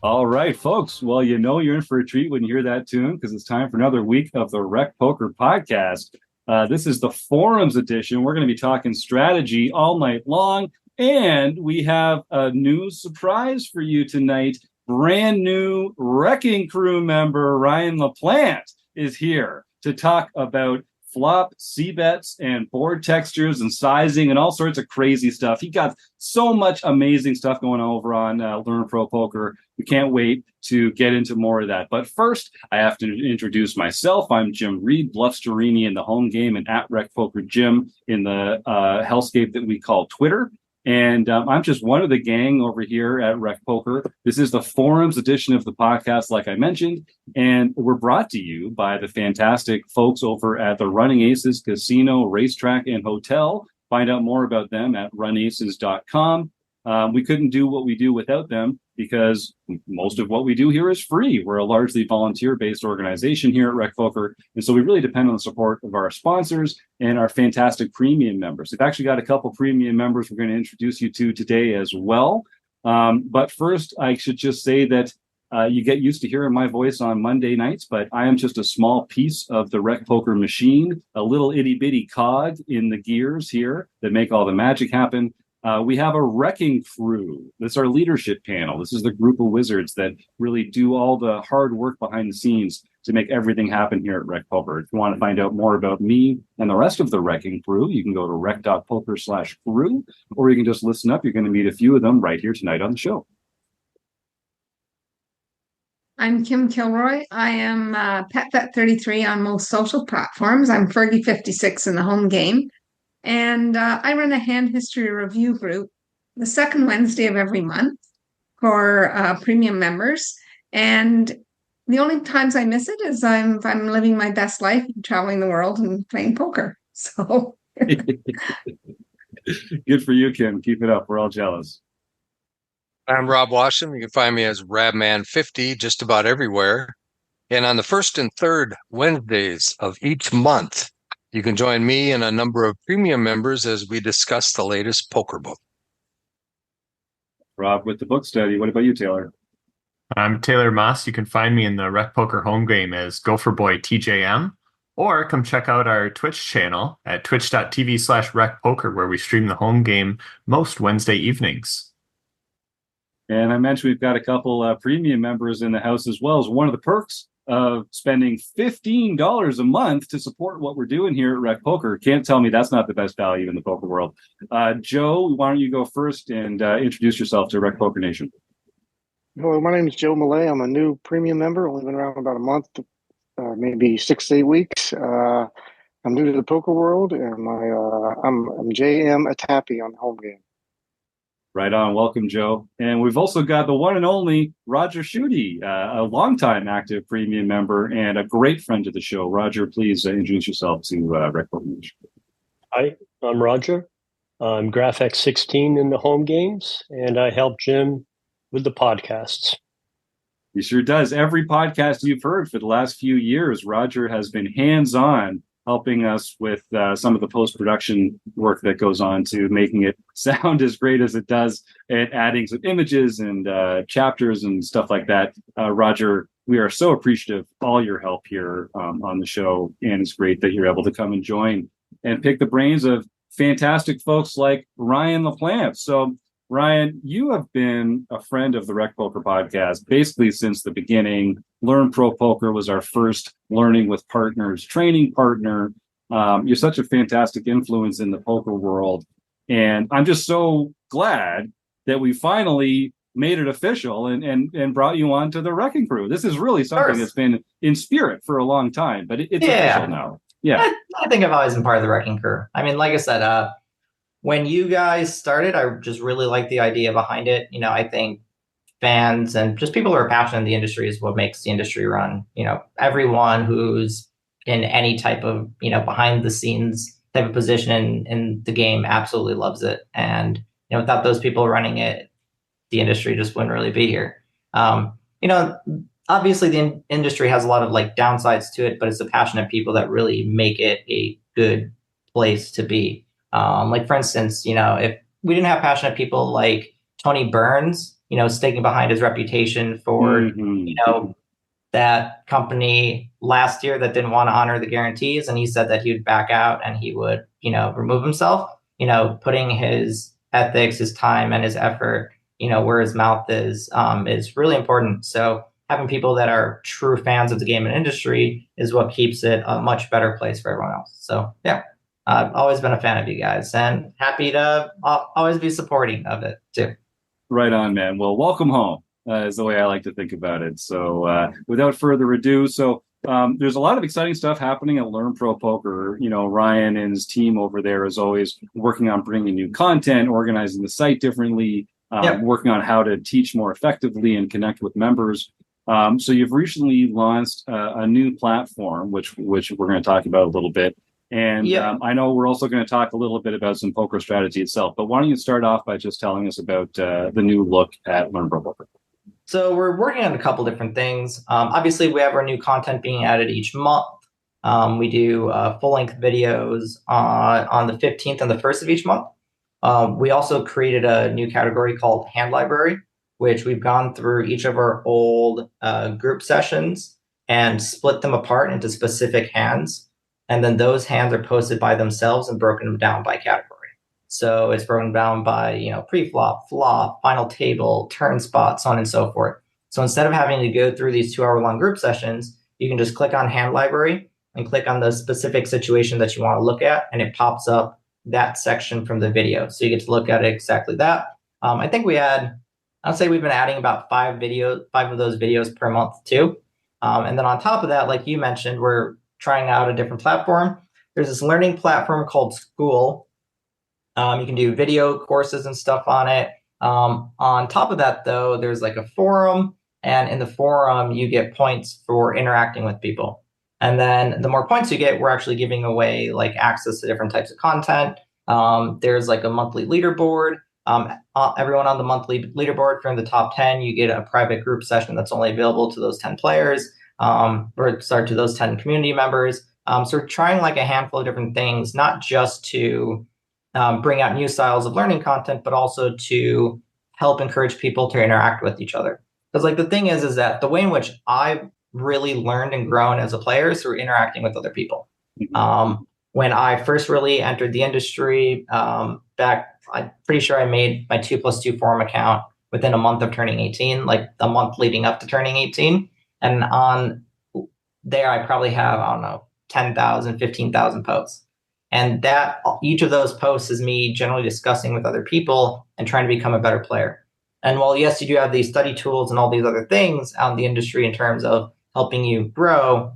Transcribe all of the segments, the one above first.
All right, folks. Well, you know you're in for a treat when you hear that tune because it's time for another week of the RecPoker podcast. This is the forums edition. We're going to be talking strategy all night long, and we have a new surprise for you tonight. Brand new Wrecking Crew member Ryan Laplante is here to talk about flop, c-bets, and board textures and sizing and all sorts of crazy stuff. He got so much amazing stuff going on over on Learn Pro Poker. We can't wait to get into more of that. But first, I have to introduce myself. I'm Jim Reid, Bluffsterini in the home game, and at RecPoker Jim in the hellscape that we call Twitter. And I'm just one of the gang over here at RecPoker. This is the forums edition of the podcast, like I mentioned, and we're brought to you by the fantastic folks over at the Running Aces Casino, Racetrack, and Hotel. Find out more about them at runaces.com. We couldn't do what we do without them because most of what we do here is free. We're a largely volunteer-based organization here at RecPoker, and so we really depend on the support of our sponsors and our fantastic premium members. We've actually got a couple premium members we're going to introduce you to today as well. But first, I should just say that you get used to hearing my voice on Monday nights, but I am just a small piece of the RecPoker machine, a little itty-bitty cog in the gears here that make all the magic happen. We have a Wrecking Crew. That's our leadership panel. This is the group of wizards that really do all the hard work behind the scenes to make everything happen here at RecPoker. If you want to find out more about me and the rest of the Wrecking Crew, you can go to rec.poker/crew, or you can just listen up. You're going to meet a few of them right here tonight on the show. I'm Kim Kilroy. I am PetVet33 on most social platforms. I'm Fergie56 in the home game. And I run a hand history review group the second Wednesday of every month for premium members. And the only times I miss it is if I'm living my best life, traveling the world and playing poker. So good for you, Kim. Keep it up. We're all jealous. I'm Rob Washam. You can find me as Rabman50 just about everywhere. And on the first and third Wednesdays of each month, you can join me and a number of premium members as we discuss the latest poker book. Rob with the book study. What about you, Taylor? I'm Taylor Moss. You can find me in the RecPoker home game as Gopherboy TJM, or come check out our Twitch channel at twitch.tv/RecPoker, where we stream the home game most Wednesday evenings. And I mentioned we've got a couple premium members in the house as well as one of the perks of spending $15 a month to support what we're doing here at RecPoker. Can't tell me that's not the best value in the poker world. Joe, why don't you go first and introduce yourself to RecPoker Nation? Hello, my name is Joe Millay. I'm a new premium member, only been around about a month, maybe 6 to 8 weeks. I'm new to the poker world, and I'm JM Atapi on the home game. Right on. Welcome, Joe. And we've also got the one and only Roger Schutte, a longtime active premium member and a great friend of the show. Roger, please introduce yourself to RecPoker Nation. Hi, I'm Roger. I'm GraphX16 in the home games, and I help Jim with the podcasts. He sure does. Every podcast you've heard for the last few years, Roger has been hands-on helping us with some of the post-production work that goes on to making it sound as great as it does and adding some images and chapters and stuff like that. Roger, we are so appreciative of all your help here on the show, and it's great that you're able to come and join and pick the brains of fantastic folks like Ryan Laplante. So, Ryan, you have been a friend of the RecPoker podcast basically since the beginning. Learn Pro Poker was our first learning with partners training partner. You're such a fantastic influence in the poker world. And I'm just so glad that we finally made it official and brought you on to the Wrecking Crew. This is really something that's been in spirit for a long time, but it's official now. Yeah. I think I've always been part of the Wrecking Crew. I mean, like I said, when you guys started, I just really liked the idea behind it. You know, I think fans and just people who are passionate in the industry is what makes the industry run. You know, everyone who's in any type of, behind the scenes type of position in the game absolutely loves it. And, without those people running it, the industry just wouldn't really be here. obviously the industry has a lot of like downsides to it, but it's the passionate people that really make it a good place to be. Like for instance, if we didn't have passionate people like Tony Burns, sticking behind his reputation for, that company last year that didn't want to honor the guarantees, and he said that he would back out and he would, remove himself, putting his ethics, his time, and his effort, where his mouth is really important. So having people that are true fans of the game and industry is what keeps it a much better place for everyone else. So yeah, I've always been a fan of you guys and happy to always be supporting of it too. Right on, man. Well, welcome home is the way I like to think about it. So without further ado, there's a lot of exciting stuff happening at Learn Pro Poker. Ryan and his team over there is always working on bringing new content, organizing the site differently, working on how to teach more effectively and connect with members. So you've recently launched a new platform, which we're going to talk about a little bit. And I know we're also going to talk a little bit about some poker strategy itself. But why don't you start off by just telling us about the new look at Learn Pro Poker? So we're working on a couple different things. Obviously, we have our new content being added each month. We do full-length videos on the 15th and the 1st of each month. We also created a new category called Hand Library, which we've gone through each of our old group sessions and split them apart into specific hands. And then those hands are posted by themselves and broken down by category. So it's broken down by, pre-flop, flop, final table, turn spot, so on and so forth. So instead of having to go through these 2-hour-long group sessions, you can just click on Hand Library and click on the specific situation that you want to look at, and it pops up that section from the video. So you get to look at it exactly that. I think I'd say we've been adding about 5 of those videos per month too. And then on top of that, like you mentioned, we're trying out a different platform. There's this learning platform called School. You can do video courses and stuff on it. On top of that, though, there's like a forum, and in the forum, you get points for interacting with people. And then the more points you get, we're actually giving away like access to different types of content. There's like a monthly leaderboard. Everyone on the monthly leaderboard from the top 10, you get a private group session that's only available to those 10 players. To those 10 community members. So we're trying like a handful of different things, not just to bring out new styles of learning content, but also to help encourage people to interact with each other. Because like the thing is that the way in which I've really learned and grown as a player is through interacting with other people. When I first really entered the industry back, I'm pretty sure I made my 2+2 forum account within a month of turning 18, like the month leading up to turning 18. And on there, I probably have, 10,000, 15,000 posts. And that each of those posts is me generally discussing with other people and trying to become a better player. And while, yes, you do have these study tools and all these other things out in the industry in terms of helping you grow,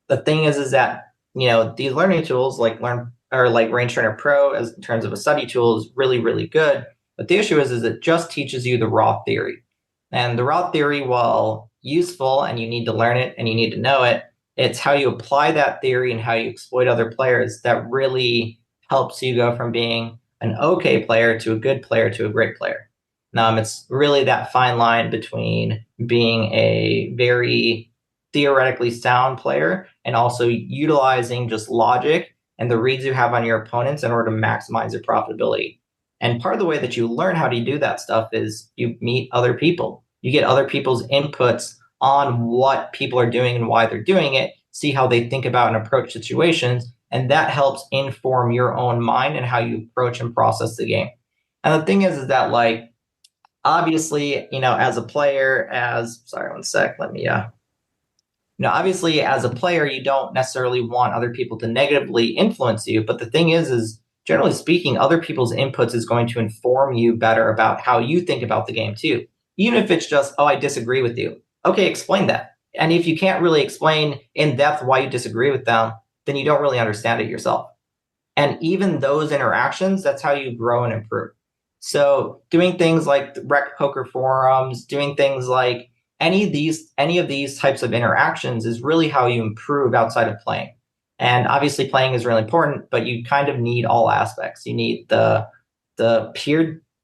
the thing is that, these learning tools like Range Trainer Pro as in terms of a study tool is really, really good. But the issue is it just teaches you the raw theory. And the raw theory, while useful and you need to learn it and you need to know it, it's how you apply that theory and how you exploit other players that really helps you go from being an okay player to a good player to a great player. It's really that fine line between being a very theoretically sound player and also utilizing just logic and the reads you have on your opponents in order to maximize your profitability. And part of the way that you learn how to do that stuff is you meet other people. You get other people's inputs on what people are doing and why they're doing it, see how they think about and approach situations, and that helps inform your own mind and how you approach and process the game. And the thing is that, like, obviously, as a player, obviously, as a player, you don't necessarily want other people to negatively influence you. But the thing is generally speaking, other people's inputs is going to inform you better about how you think about the game too. Even if it's just, I disagree with you. Okay, explain that. And if you can't really explain in depth why you disagree with them, then you don't really understand it yourself. And even those interactions, that's how you grow and improve. So doing things like the RecPoker forums, doing things like any of these types of interactions is really how you improve outside of playing. And obviously playing is really important, but you kind of need all aspects. You need the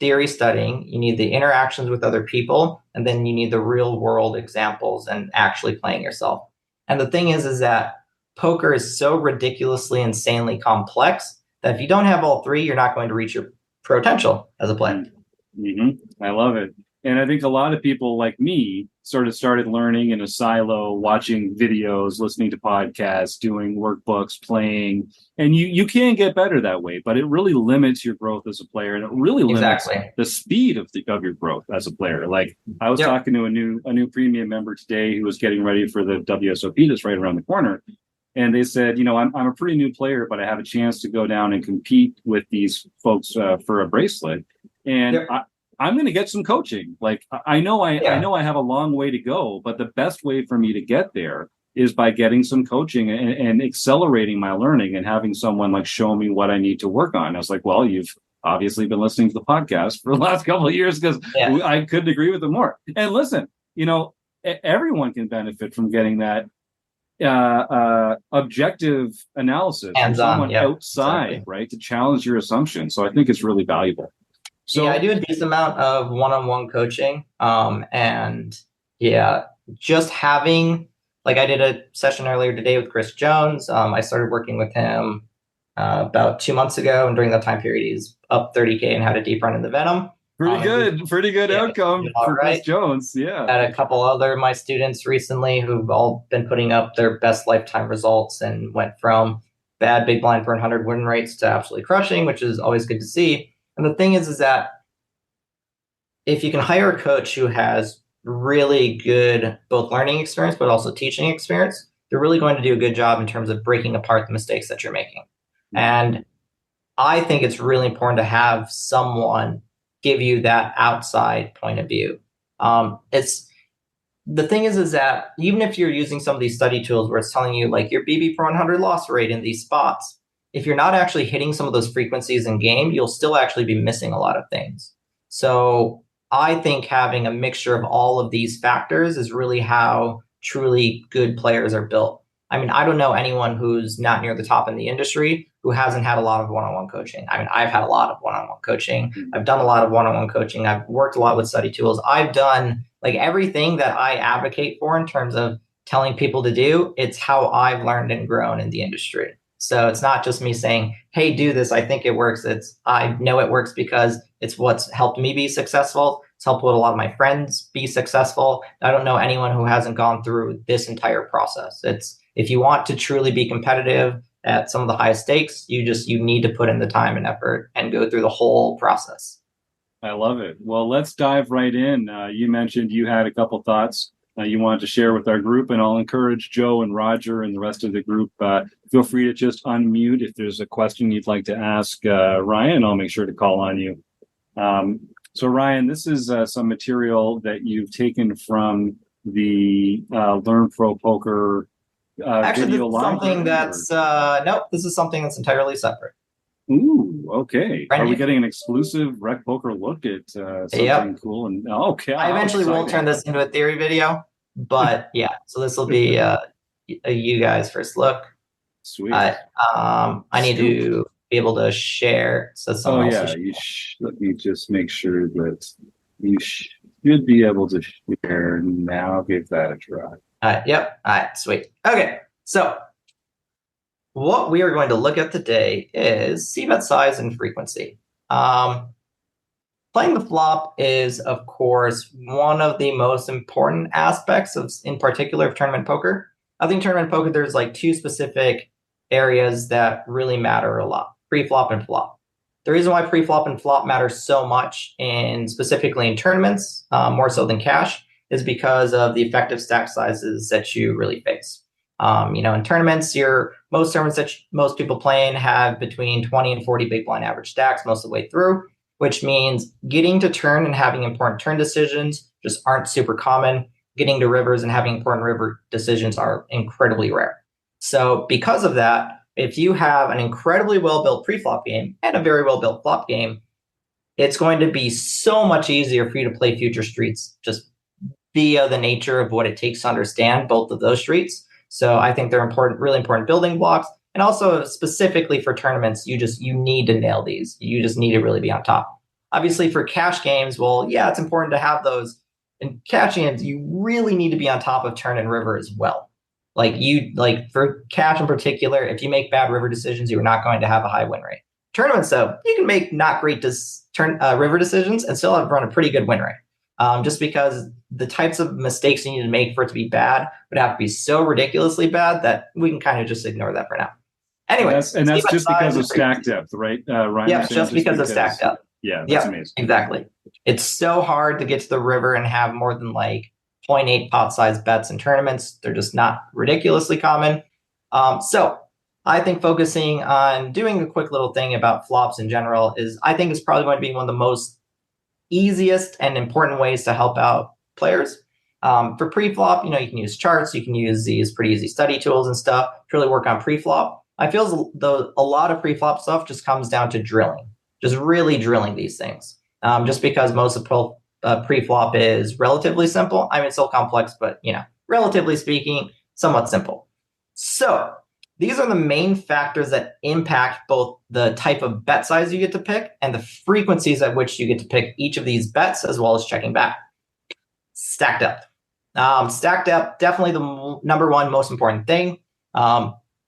theory studying, you need the interactions with other people, and then you need the real world examples and actually playing yourself. And the thing is that poker is so ridiculously, insanely complex that if you don't have all three, you're not going to reach your potential as a player. Mm-hmm. I love it. And I think a lot of people like me sort of started learning in a silo, watching videos, listening to podcasts, doing workbooks, playing. And you can get better that way, but it really limits your growth as a player, and it really limits the speed of your growth as a player. Like I was talking to a new premium member today who was getting ready for the WSOP that's right around the corner. And they said, I'm a pretty new player, but I have a chance to go down and compete with these folks for a bracelet. And I'm going to get some coaching. Like I know I have a long way to go, but the best way for me to get there is by getting some coaching and accelerating my learning and having someone like show me what I need to work on. I was like, well, you've obviously been listening to the podcast for the last couple of years, because I couldn't agree with it more. And listen, everyone can benefit from getting that objective analysis from someone outside, right, to challenge your assumptions. So I think it's really valuable. So I do a decent amount of one-on-one coaching. And just having, like I did a session earlier today with Chris Jones. I started working with him about 2 months ago. And during that time period, he's up 30K and had a deep run in the Venom. Pretty good outcome for Chris Jones. Yeah. Had a couple other of my students recently who've all been putting up their best lifetime results and went from bad big blind per 100 win rates to absolutely crushing, which is always good to see. And the thing is that if you can hire a coach who has really good both learning experience, but also teaching experience, they're really going to do a good job in terms of breaking apart the mistakes that you're making. Mm-hmm. And I think it's really important to have someone give you that outside point of view. The thing is that even if you're using some of these study tools where it's telling you like your BB per 100 loss rate in these spots, if you're not actually hitting some of those frequencies in game, you'll still actually be missing a lot of things. So I think having a mixture of all of these factors is really how truly good players are built. I mean, I don't know anyone who's not near the top in the industry who hasn't had a lot of one-on-one coaching. I mean, I've had a lot of one-on-one coaching. I've done a lot of one-on-one coaching. I've worked a lot with study tools. I've done like everything that I advocate for in terms of telling people to do. It's how I've learned and grown in the industry. So it's not just me saying, hey, do this. I think it works. I know it works because it's what's helped me be successful. It's helped a lot of my friends be successful. I don't know anyone who hasn't gone through this entire process. If you want to truly be competitive at some of the highest stakes, you need to put in the time and effort and go through the whole process. I love it. Well, let's dive right in. You mentioned you had a couple thoughts you wanted to share with our group, and I'll encourage Joe and Roger and the rest of the group. Feel free to just unmute if there's a question you'd like to ask Ryan. I'll make sure to call on you. So Ryan, this is some material that you've taken from the Learn Pro Poker Actually, video this is something that's this is something that's entirely separate. Ooh, okay. Are we getting an exclusive RecPoker look at something cool? And okay, I eventually will turn this into a theory video, but so this will be a you guys first look. Sweet. I need to be able to share. So someone else. Let me just make sure that you should be able to share now. Give that a try. Yep. All right. Sweet. Okay. So what we are going to look at today is c-bet size and frequency. Playing the flop is, of course, one of the most important aspects in particular of tournament poker. I think tournament poker, there's like two specific areas that really matter a lot: pre-flop and flop. The reason why pre-flop and flop matter so much, specifically in tournaments, more so than cash, is because of the effective stack sizes that you really face. In tournaments, most tournaments that most people playing have between 20 and 40 big blind average stacks most of the way through, which means getting to turn and having important turn decisions just aren't super common. Getting to rivers and having important river decisions are incredibly rare. So because of that, if you have an incredibly well-built pre-flop game and a very well-built flop game, it's going to be so much easier for you to play future streets just via the nature of what it takes to understand both of those streets. So I think they're important, really important building blocks. And also specifically for tournaments, you need to nail these. You just need to really be on top. Obviously, for cash games, well, yeah, it's important to have those. In cash games, you really need to be on top of turn and river as well. Like for cash in particular, if you make bad river decisions, you're not going to have a high win rate. Tournaments, though, you can make not great river decisions and still have run a pretty good win rate. Just because the types of mistakes you need to make for it to be bad would have to be so ridiculously bad that we can kind of just ignore that for now. Anyway, and that's just because of stack depth, right, Ryan? Yeah, just because of stack depth. Yeah, that's amazing. Exactly. It's so hard to get to the river and have more than like 0.8 pot size bets in tournaments. They're just not ridiculously common. So I think focusing on doing a quick little thing about flops in general I think is probably going to be one of the most easiest and important ways to help out players. For pre-flop, you can use charts, you can use these pretty easy study tools and stuff to really work on pre-flop. I feel a lot of pre-flop stuff just comes down to drilling, just really drilling these things. Just because most of pre-flop is relatively simple. I mean, it's still complex, but relatively speaking, somewhat simple. So these are the main factors that impact both the type of bet size you get to pick and the frequencies at which you get to pick each of these bets, as well as checking back. Stack depth. Stack depth, definitely the number one most important thing.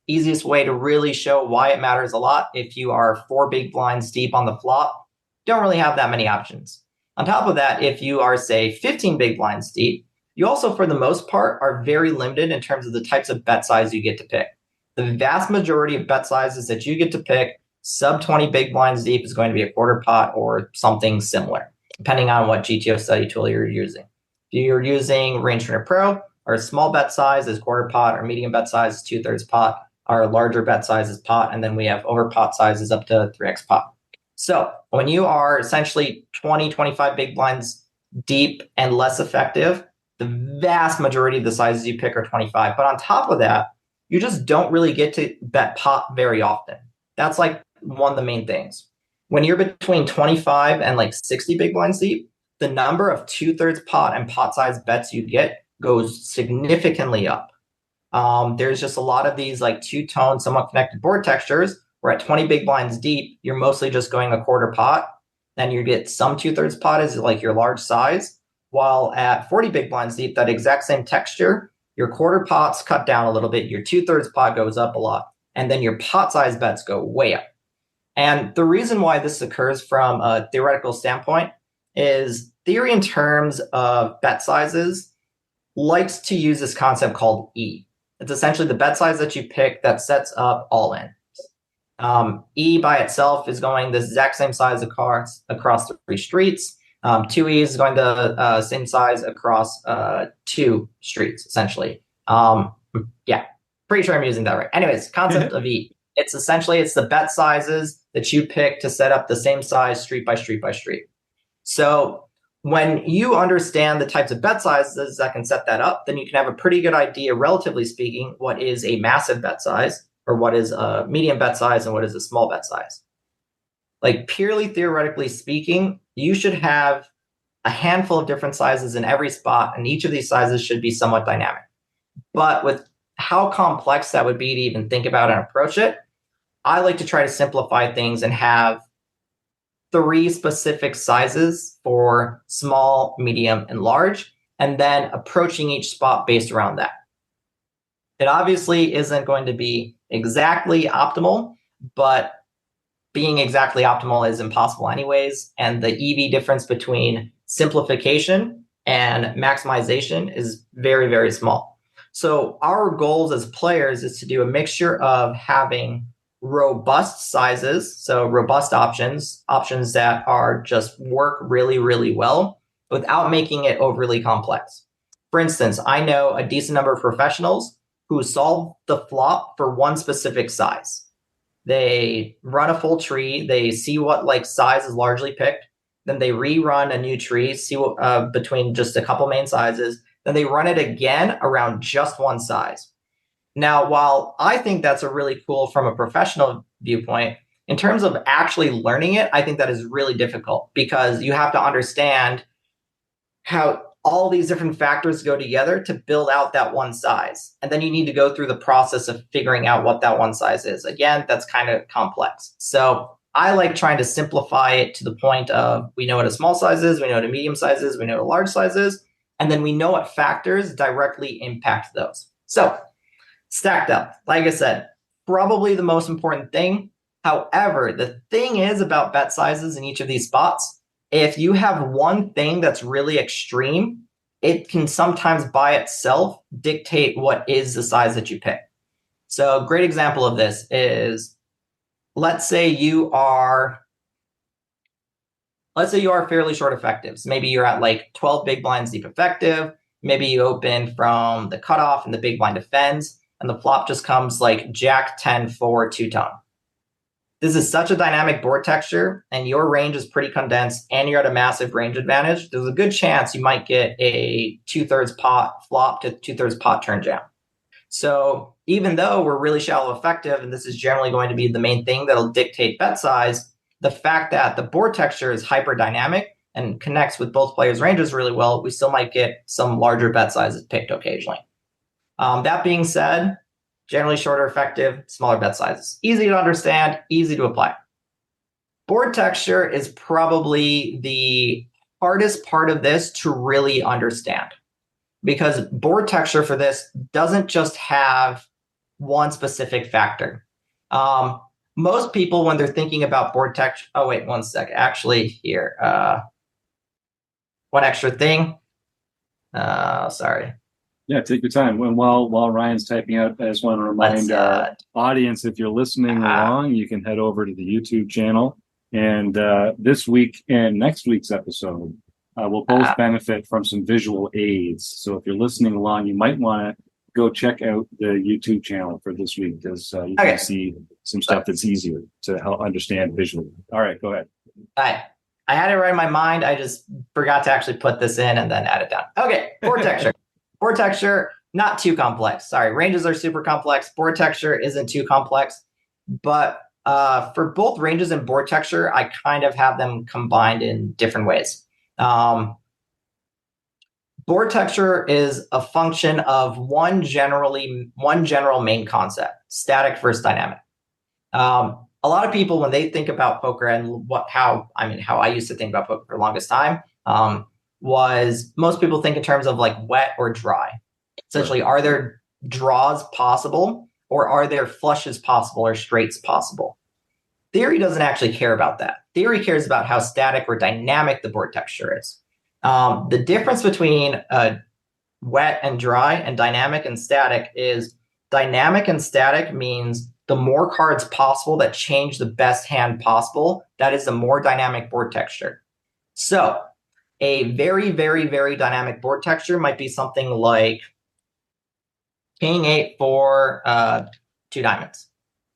Easiest way to really show why it matters a lot. If you are 4 big blinds deep on the flop, don't really have that many options. On top of that, if you are, say, 15 big blinds deep, you also, for the most part, are very limited in terms of the types of bet size you get to pick. The vast majority of bet sizes that you get to pick, sub 20 big blinds deep, is going to be a quarter pot or something similar, depending on what GTO study tool you're using. If you're using Range Trainer Pro, our small bet size is quarter pot, our medium bet size is 2/3 pot, our larger bet size is pot, and then we have over pot sizes up to 3x pot. So when you are essentially 20, 25 big blinds deep and less effective, the vast majority of the sizes you pick are 25. But on top of that, you just don't really get to bet pot very often. That's like one of the main things. When you're between 25 and like 60 big blinds deep, the number of 2/3 pot and pot size bets you get goes significantly up. There's just a lot of these like two-tone, somewhat connected board textures where at 20 big blinds deep, you're mostly just going a quarter pot. Then you get some 2/3 pot as like your large size. While at 40 big blinds deep, that exact same texture, your quarter pots cut down a little bit, your 2/3 pot goes up a lot, and then your pot size bets go way up. And the reason why this occurs from a theoretical standpoint is theory in terms of bet sizes likes to use this concept called E. It's essentially the bet size that you pick that sets up all in. E by itself is going the exact same size across the 3 streets. 2E is going the same size across 2 streets, essentially. Yeah, pretty sure I'm using that right. Anyways, concept of E. It's the bet sizes that you pick to set up the same size street by street by street. So when you understand the types of bet sizes that can set that up, then you can have a pretty good idea, relatively speaking, what is a massive bet size, or what is a medium bet size, and what is a small bet size. Like purely theoretically speaking, you should have a handful of different sizes in every spot, and each of these sizes should be somewhat dynamic. But with how complex that would be to even think about and approach it, I like to try to simplify things and have 3 specific sizes for small, medium, and large, and then approaching each spot based around that. It obviously isn't going to be exactly optimal, but being exactly optimal is impossible anyways, and the EV difference between simplification and maximization is very, very small. So our goals as players is to do a mixture of having robust sizes, so robust options that are just work really, really well without making it overly complex. For instance, I know a decent number of professionals who solve the flop for one specific size. They run a full tree, they see what like size is largely picked, then they rerun a new tree, see what between just a couple main sizes, then they run it again around just one size. Now, while I think that's a really cool from a professional viewpoint, in terms of actually learning it, I think that is really difficult because you have to understand how all these different factors go together to build out that one size. And then you need to go through the process of figuring out what that one size is. Again, that's kind of complex. So I like trying to simplify it to the point of we know what a small size is, we know what a medium size is, we know what a large size is, and then we know what factors directly impact those. So stacked up, like I said, probably the most important thing. However, the thing is about bet sizes in each of these spots, if you have one thing that's really extreme, it can sometimes by itself dictate what is the size that you pick. So a great example of this is, let's say you are fairly short effectives. Maybe you're at like 12 big blinds deep effective. Maybe you open from the cutoff and the big blind defends, and the flop just comes like Jack 10-4 two-tone. This is such a dynamic board texture, and your range is pretty condensed, and you're at a massive range advantage. There's a good chance you might get a 2/3 pot flop to 2/3 pot turn jam. So even though we're really shallow effective, and this is generally going to be the main thing that'll dictate bet size, the fact that the board texture is hyper dynamic and connects with both players' ranges really well, we still might get some larger bet sizes picked occasionally. That being said, generally shorter effective, smaller bet sizes. Easy to understand, easy to apply. Board texture is probably the hardest part of this to really understand, because board texture for this doesn't just have one specific factor. Most people, when they're thinking about board texture, oh wait, one sec. Actually, here, one extra thing. Sorry. Yeah, take your time. While Ryan's typing out, I just want to remind our audience, if you're listening along, you can head over to the YouTube channel. And this week and next week's episode will both benefit from some visual aids. So if you're listening along, you might want to go check out the YouTube channel for this week, because you can see some stuff that's easier to help understand visually. All right, go ahead. All right. I had it right in my mind. I just forgot to actually put this in and then add it down. Okay, board texture. Board texture, not too complex. Sorry, ranges are super complex. Board texture isn't too complex. But for both ranges and board texture, I kind of have them combined in different ways. Board texture is a function of one general main concept: static versus dynamic. A lot of people, when they think about poker and how I used to think about poker for the longest time, was most people think in terms of like wet or dry. Essentially, are there draws possible, or are there flushes possible, or straights possible? Theory doesn't actually care about that. Theory cares about how static or dynamic the board texture is. The difference between wet and dry and dynamic and static is dynamic and static means the more cards possible that change the best hand possible, that is the more dynamic board texture. So a very, very, very dynamic board texture might be something like King 8-4, 2 diamonds.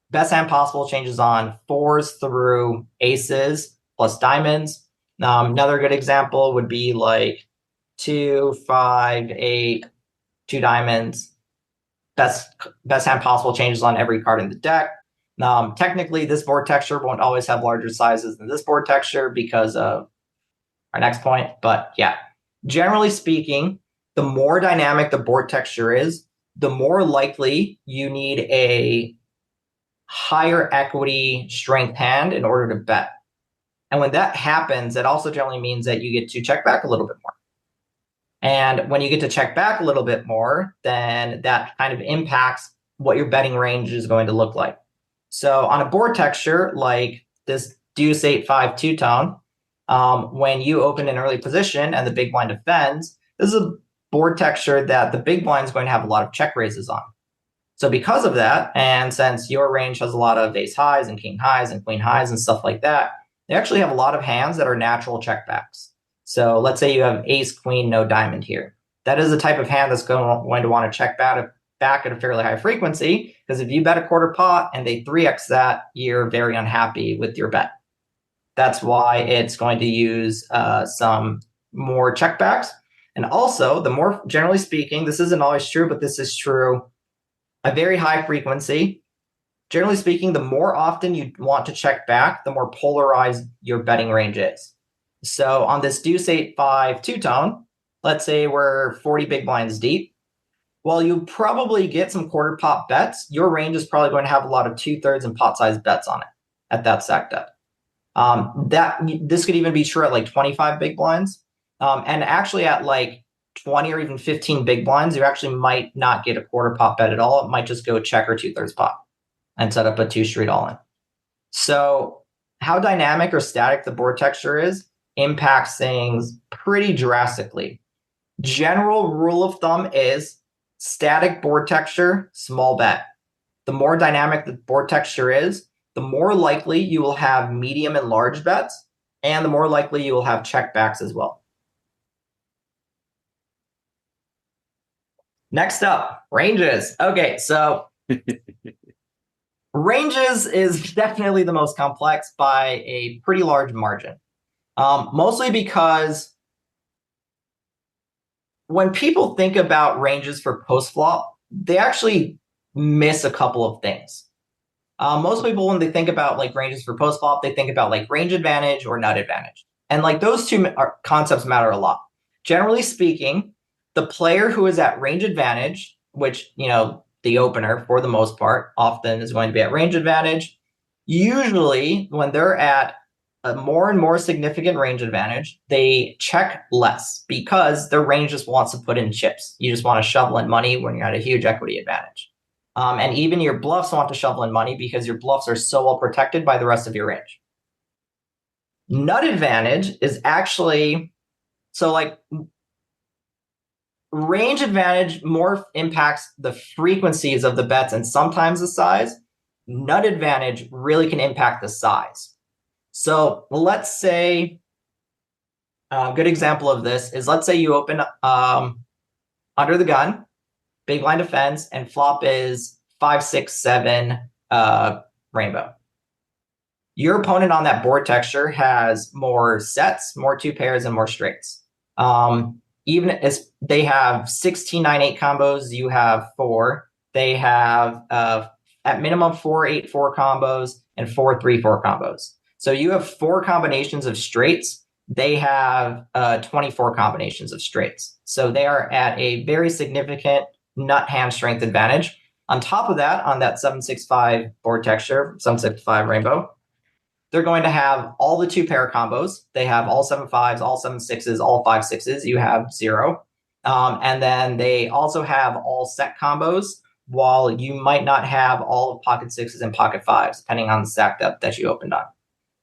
Best hand possible changes on 4s through aces plus diamonds. Another good example would be like 2, 5, 8, 2 diamonds. Best hand possible changes on every card in the deck. Technically, this board texture won't always have larger sizes than this board texture because of our next point. But yeah, generally speaking, the more dynamic the board texture is, the more likely you need a higher equity strength hand in order to bet. And when that happens, it also generally means that you get to check back a little bit more. And when you get to check back a little bit more, then that kind of impacts what your betting range is going to look like. So on a board texture like this deuce 8-5 two-tone, when you open an early position and the big blind defends, this is a board texture that the big blind is going to have a lot of check raises on. So because of that, and since your range has a lot of ace highs and king highs and queen highs and stuff like that, they actually have a lot of hands that are natural checkbacks. So let's say you have ace, queen, no diamond here. That is the type of hand that's going to want to check back at a fairly high frequency, because if you bet a quarter pot and they 3x that, you're very unhappy with your bet. That's why it's going to use some more checkbacks. And also, the more, generally speaking, this isn't always true, but this is true, a very high frequency. Generally speaking, the more often you want to check back, the more polarized your betting range is. So on this deuce 8-5 two-tone, let's say we're 40 big blinds deep. While you probably get some quarter pot bets, your range is probably going to have a lot of 2/3 and pot size bets on it at that stacked up. This could even be true at like 25 big blinds. And actually at like 20 or even 15 big blinds, you actually might not get a quarter pot bet at all. It might just go check or 2/3 pot and set up a 2-street all-in. So how dynamic or static the board texture is impacts things pretty drastically. General rule of thumb is static board texture, small bet. The more dynamic the board texture is, the more likely you will have medium and large bets, and the more likely you will have checkbacks as well. Next up, ranges. Okay, so ranges is definitely the most complex by a pretty large margin. Mostly because when people think about ranges for post-flop, they actually miss a couple of things. Most people, when they think about like ranges for post-flop, they think about like range advantage or nut advantage. And like those two concepts matter a lot. Generally speaking, the player who is at range advantage, which, the opener for the most part often is going to be at range advantage. Usually when they're at a more and more significant range advantage, they check less because their range just wants to put in chips. You just want to shovel in money when you're at a huge equity advantage. And even your bluffs want to shovel in money because your bluffs are so well protected by the rest of your range. Nut advantage is actually, so like range advantage more impacts the frequencies of the bets and sometimes the size. Nut advantage really can impact the size. So let's say, a good example of this is, let's say you open under the gun, big blind defense, and flop is 5, 6, 7 rainbow. Your opponent on that board texture has more sets, more 2 pairs, and more straights. Even as they have 16, 9, 8 combos, you have 4. They have at minimum 4, 8, 4 combos and 4, 3, 4 combos. So you have 4 combinations of straights. They have 24 combinations of straights. So they are at a very significant nut hand strength advantage. On top of that, on that 765 board texture, 765 rainbow, they're going to have all the 2 pair combos. They have all 7 5s, all 7 6s, all 5 6s. You have 0. And then they also have all set combos, while you might not have all of pocket 6s and pocket 5s, depending on the stack depth that you opened on.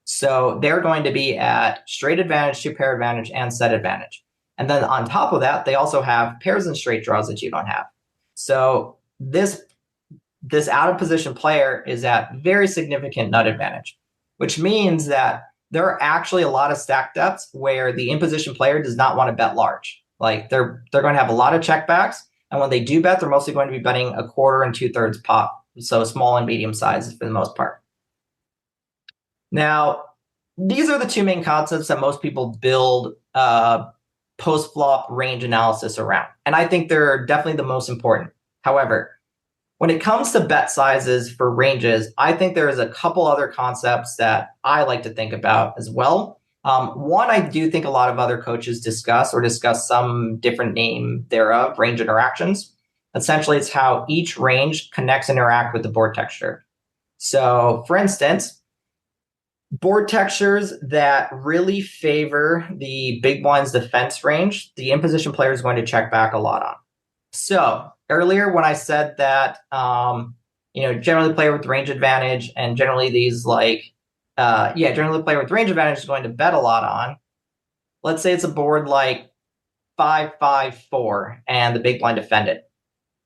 So they're going to be at straight advantage, 2 pair advantage, and set advantage. And then on top of that, they also have pairs and straight draws that you don't have. So this out of position player is at very significant nut advantage, which means that there are actually a lot of stack depths where the in position player does not want to bet large. Like they're going to have a lot of checkbacks, and when they do bet, they're mostly going to be betting a quarter and 2/3 pot, so small and medium sizes for the most part. Now, these are the 2 main concepts that most people build post-flop range analysis around. And I think they're definitely the most important. However, when it comes to bet sizes for ranges, I think there is a couple other concepts that I like to think about as well. One, I do think a lot of other coaches discuss some different name thereof, range interactions. Essentially, it's how each range connects and interact with the board texture. So, for instance, board textures that really favor the big blind's defense range, the in-position player is going to check back a lot on. So earlier when I said that, generally player with range advantage and generally these generally player with range advantage is going to bet a lot on. Let's say it's a board like 5-5-4 and the big blind defended.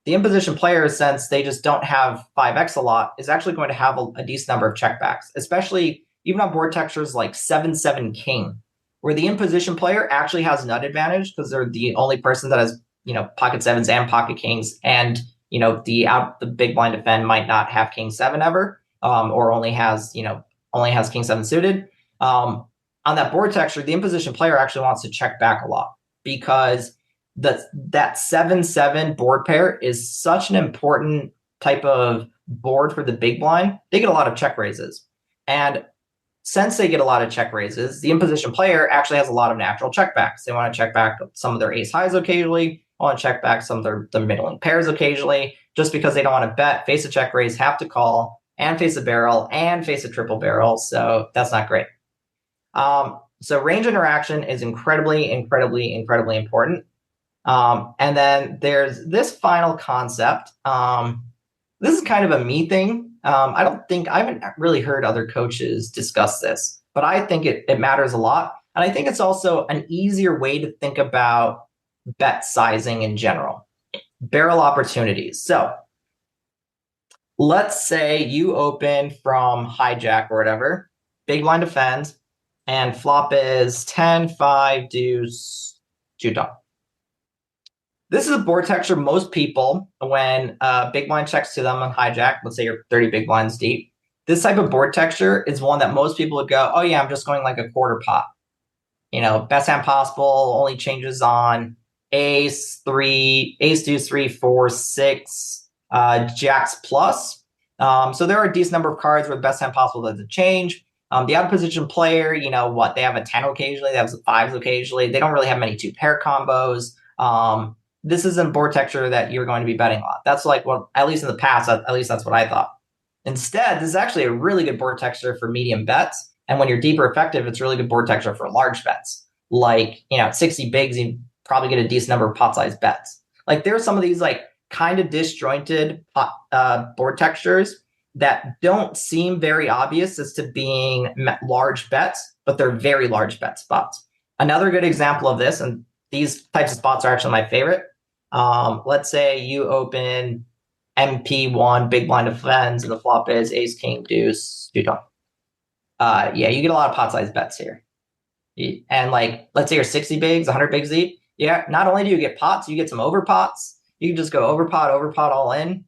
The in-position player, since they just don't have 5x a lot, is actually going to have a decent number of checkbacks, especially even on board textures like 7-7 king, where the in-position player actually has nut advantage because they're the only person that has, pocket 7s and pocket kings, and the big blind defend might not have king 7 ever, or only has king 7 suited. On that board texture, the in-position player actually wants to check back a lot because that 7-7 board pair is such an important type of board for the big blind. They get a lot of check raises, and since they get a lot of check raises, the in-position player actually has a lot of natural checkbacks. They want to check back some of their ace highs occasionally, want to check back some of their middling pairs occasionally, just because they don't want to bet, face a check raise, have to call, and face a barrel, and face a triple barrel. So that's not great. So range interaction is incredibly, incredibly, incredibly important. And then there's this final concept. This is kind of a me thing. I haven't really heard other coaches discuss this, but I think it matters a lot. And I think it's also an easier way to think about bet sizing in general. Barrel opportunities. So let's say you open from hijack or whatever, big blind defends, and flop is 10, 5, deuce, 2 top. This is a board texture most people, when big blind checks to them on hijack, let's say you're 30 big blinds deep, this type of board texture is one that most people would go, oh yeah, I'm just going like a quarter pot. Best hand possible, only changes on ace, deuce, 3, 4, 6, jacks plus. So there are a decent number of cards where the best hand possible doesn't change. The out of position player, they have a 10 occasionally, they have 5s occasionally. They don't really have many 2-pair combos. This isn't board texture that you're going to be betting a lot. That's like what, at least in the past, at least that's what I thought. Instead, this is actually a really good board texture for medium bets. And when you're deeper effective, it's really good board texture for large bets. Like, at 60 bigs, you probably get a decent number of pot size bets. Like there are some of these like kind of disjointed board textures that don't seem very obvious as to being large bets, but they're very large bet spots. Another good example of this, and these types of spots are actually my favorite. Let's say you open MP1, big blind defends, and the flop is ace, king, deuce, 2 top. You get a lot of pot size bets here. And like, let's say you're 60 bigs, 100 bigs deep. Yeah, not only do you get pots, you get some over pots. You can just go over pot, all in.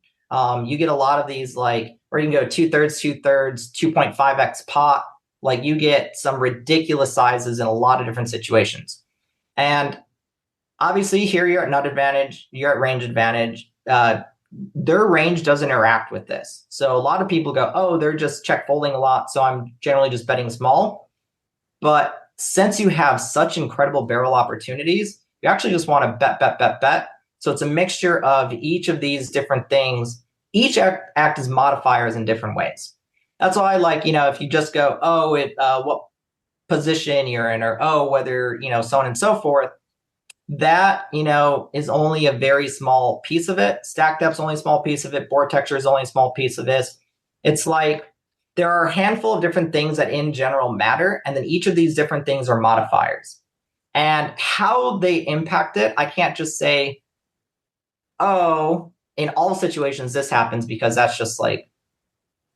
You get a lot of these like, or you can go 2/3, 2.5x pot. Like you get some ridiculous sizes in a lot of different situations. And obviously here you're at nut advantage, you're at range advantage. Their range does interact with this. So a lot of people go, oh, they're just check folding a lot, so I'm generally just betting small. But since you have such incredible barrel opportunities, you actually just want to bet. So it's a mixture of each of these different things. Each act as modifiers in different ways. That's why I like, if you just go, oh, what position you're in, or oh, whether, so on and so forth, that, is only a very small piece of it. Stack depth's only a small piece of it. Board texture is only a small piece of this. It's like there are a handful of different things that in general matter, and then each of these different things are modifiers. And how they impact it, I can't just say, oh, in all situations this happens, because that's just like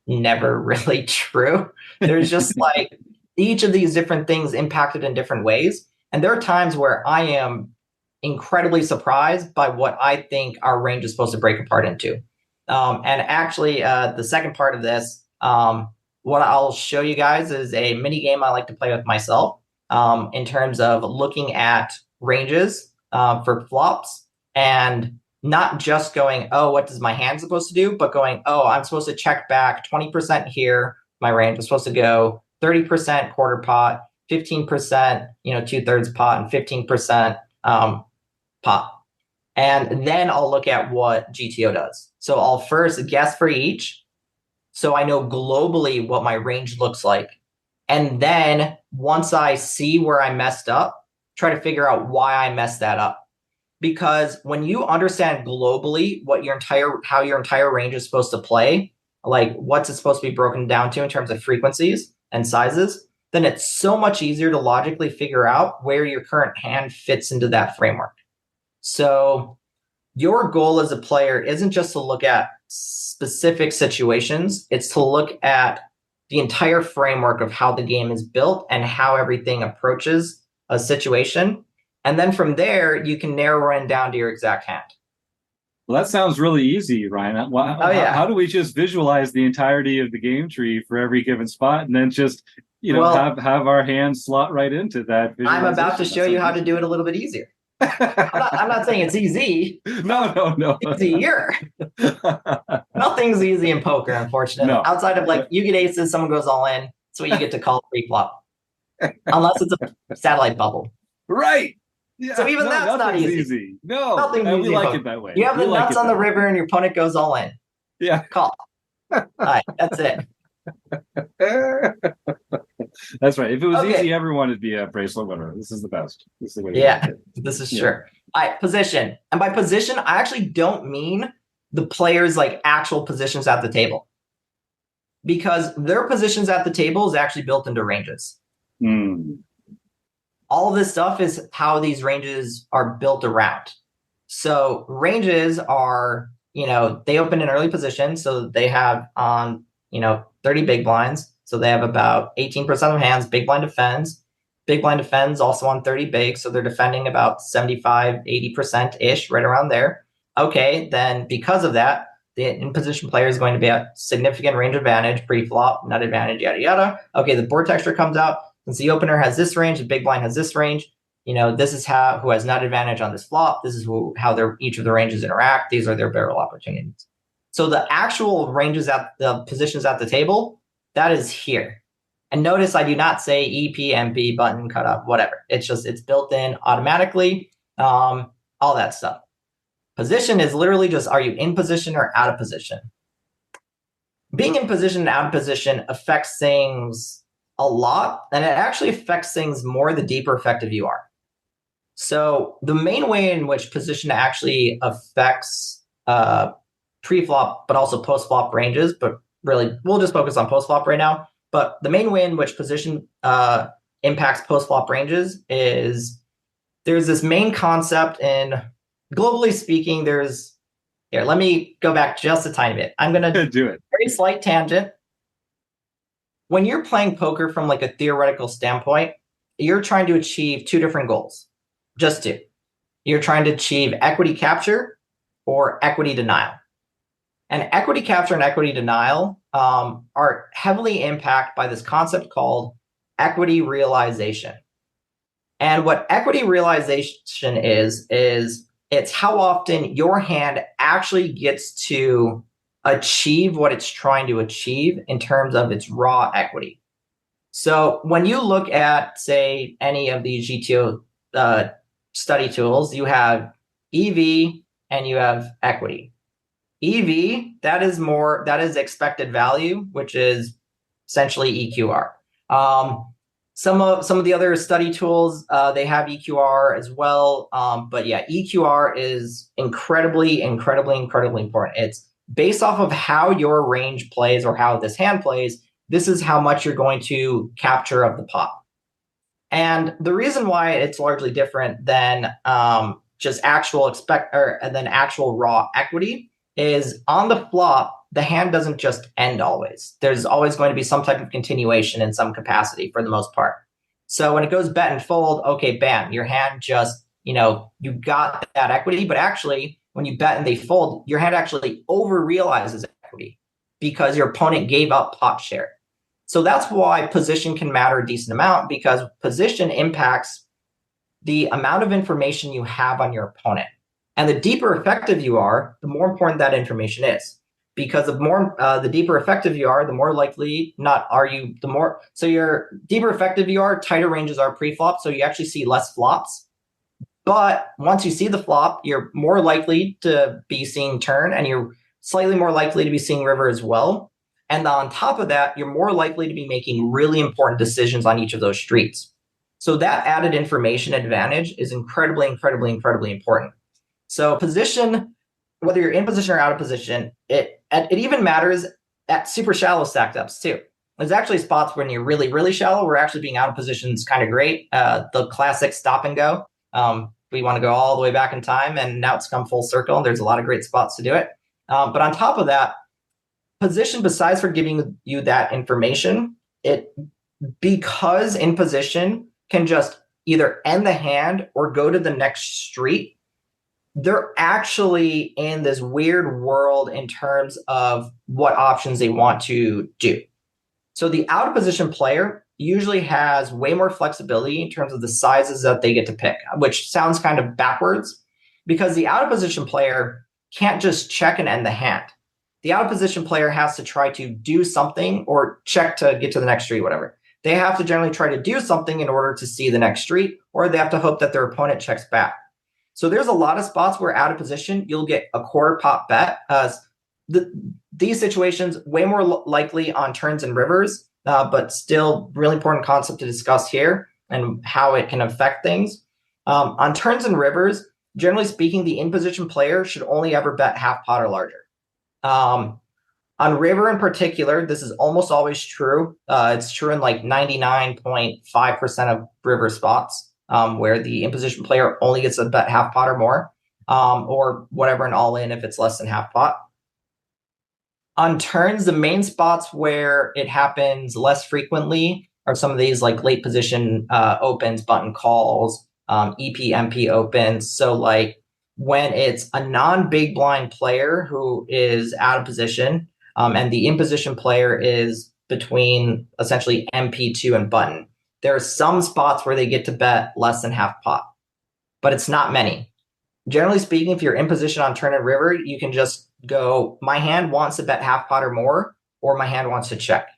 never really true. There's just like each of these different things impacted in different ways. And there are times where I am incredibly surprised by what I think our range is supposed to break apart into. And actually, the second part of this, what I'll show you guys is a mini game I like to play with myself in terms of looking at ranges for flops, and not just going, oh, what does my hand supposed to do, but going, oh, I'm supposed to check back 20% here. My range is supposed to go 30% quarter pot, 15%, 2/3 pot, and 15% pot. And then I'll look at what GTO does. So I'll first guess for each, so I know globally what my range looks like. And then once I see where I messed up, try to figure out why I messed that up. Because when you understand globally how your entire range is supposed to play, like what's it supposed to be broken down to in terms of frequencies and sizes, then it's so much easier to logically figure out where your current hand fits into that framework. So your goal as a player isn't just to look at specific situations, it's to look at the entire framework of how the game is built and how everything approaches a situation. And then from there, you can narrow it down to your exact hand. Well, that sounds really easy, Ryan. How do we just visualize the entirety of the game tree for every given spot, and then just have our hands slot right into that? I'm about to show you how to do it a little bit easier. I'm not saying it's easy. No. It's easier. Nothing's easy in poker, unfortunately. No. Outside of like you get aces, someone goes all in. That's what you get to call pre-flop, unless it's a satellite bubble. Right. Yeah, so even that's not easy. No, nothing's and easy. We like it that way. You have the nuts on the river, and your opponent goes all in. Yeah, call. All right, that's it. That's right. If it was Okay. easy, everyone would be a bracelet winner. This is the best. This is the way to Yeah, do it. this is Yeah. true. All right, position. And by position, I actually don't mean the players' like actual positions at the table, because their positions at the table is actually built into ranges. All of this stuff is how these ranges are built around. So ranges are, they open in early position. So they have on, 30 big blinds. So they have about 18% of hands. Big blind defends. Big blind defends also on 30 big. So they're defending about 75, 80% ish, right around there. Okay, then because of that, the in position player is going to be at significant range advantage, pre-flop, nut advantage, yada, yada. Okay, the board texture comes out. Since the opener has this range, the big blind has this range, this is who has nut advantage on this flop. This is how each of the ranges interact. These are their barrel opportunities. So the actual ranges at the positions at the table, that is here. And notice I do not say EP, MP, button, cutoff, whatever. It's built in automatically, all that stuff. Position is literally just, are you in position or out of position? Being in position and out of position affects things a lot, and it actually affects things more the deeper effective you are. So the main way in which position actually affects pre-flop, but also post-flop ranges, but really we'll just focus on post-flop right now. But the main way in which position impacts post-flop ranges is there's this main concept in, globally speaking, let me go back just a tiny bit. I'm going to do it. Very slight tangent. When you're playing poker from like a theoretical standpoint, you're trying to achieve two different goals. Just two. You're trying to achieve equity capture or equity denial. And equity capture and equity denial are heavily impacted by this concept called equity realization. And what equity realization is it's how often your hand actually gets to achieve what it's trying to achieve in terms of its raw equity. So when you look at, say, any of these GTO study tools, you have EV and you have equity. EV, that is expected value, which is essentially EQR. Some of the other study tools, they have EQR as well. But yeah, EQR is incredibly, incredibly, incredibly important. It's based off of how your range plays or how this hand plays. This is how much you're going to capture of the pot. And the reason why it's largely different than just actual raw equity is on the flop, the hand doesn't just end always. There's always going to be some type of continuation in some capacity for the most part. So when it goes bet and fold, okay, bam, your hand just, you got that equity, but actually when you bet and they fold, your hand actually over realizes equity because your opponent gave up pot share. So that's why position can matter a decent amount, because position impacts the amount of information you have on your opponent. And the deeper effective you are, the more important that information is. Because the deeper effective you are, the more likely so your deeper effective you are, tighter ranges are pre-flop, so you actually see less flops. But once you see the flop, you're more likely to be seeing turn, and you're slightly more likely to be seeing river as well. And on top of that, you're more likely to be making really important decisions on each of those streets. So that added information advantage is incredibly, incredibly, incredibly important. So position, whether you're in position or out of position, it even matters at super shallow stacked ups too. There's actually spots when you're really, really shallow where actually being out of position is kind of great. The classic stop and go. We want to go all the way back in time, and now it's come full circle. There's a lot of great spots to do it. But on top of that, position, besides for giving you that information, because in position can just either end the hand or go to the next street, they're actually in this weird world in terms of what options they want to do. So the out of position player usually has way more flexibility in terms of the sizes that they get to pick, which sounds kind of backwards, because the out of position player can't just check and end the hand. The out of position player has to try to do something or check to get to the next street, whatever. They have to generally try to do something in order to see the next street, or they have to hope that their opponent checks back. So there's a lot of spots where out of position, you'll get a quarter pot bet. These situations way more likely on turns and rivers but still really important concept to discuss here and how it can affect things. On turns and rivers, generally speaking, the in-position player should only ever bet half pot or larger. On river in particular, this is almost always true. It's true in like 99.5% of river spots, where the in-position player only gets a bet half pot or more, or whatever an all-in if it's less than half pot. On turns, the main spots where it happens less frequently are some of these like late position opens, button calls, EP, MP opens. So like when it's a non-big blind player who is out of position, and the in-position player is between essentially MP2 and button, there are some spots where they get to bet less than half pot, but it's not many. Generally speaking, if you're in position on turn and river, you can just go, my hand wants to bet half pot or more, or my hand wants to check.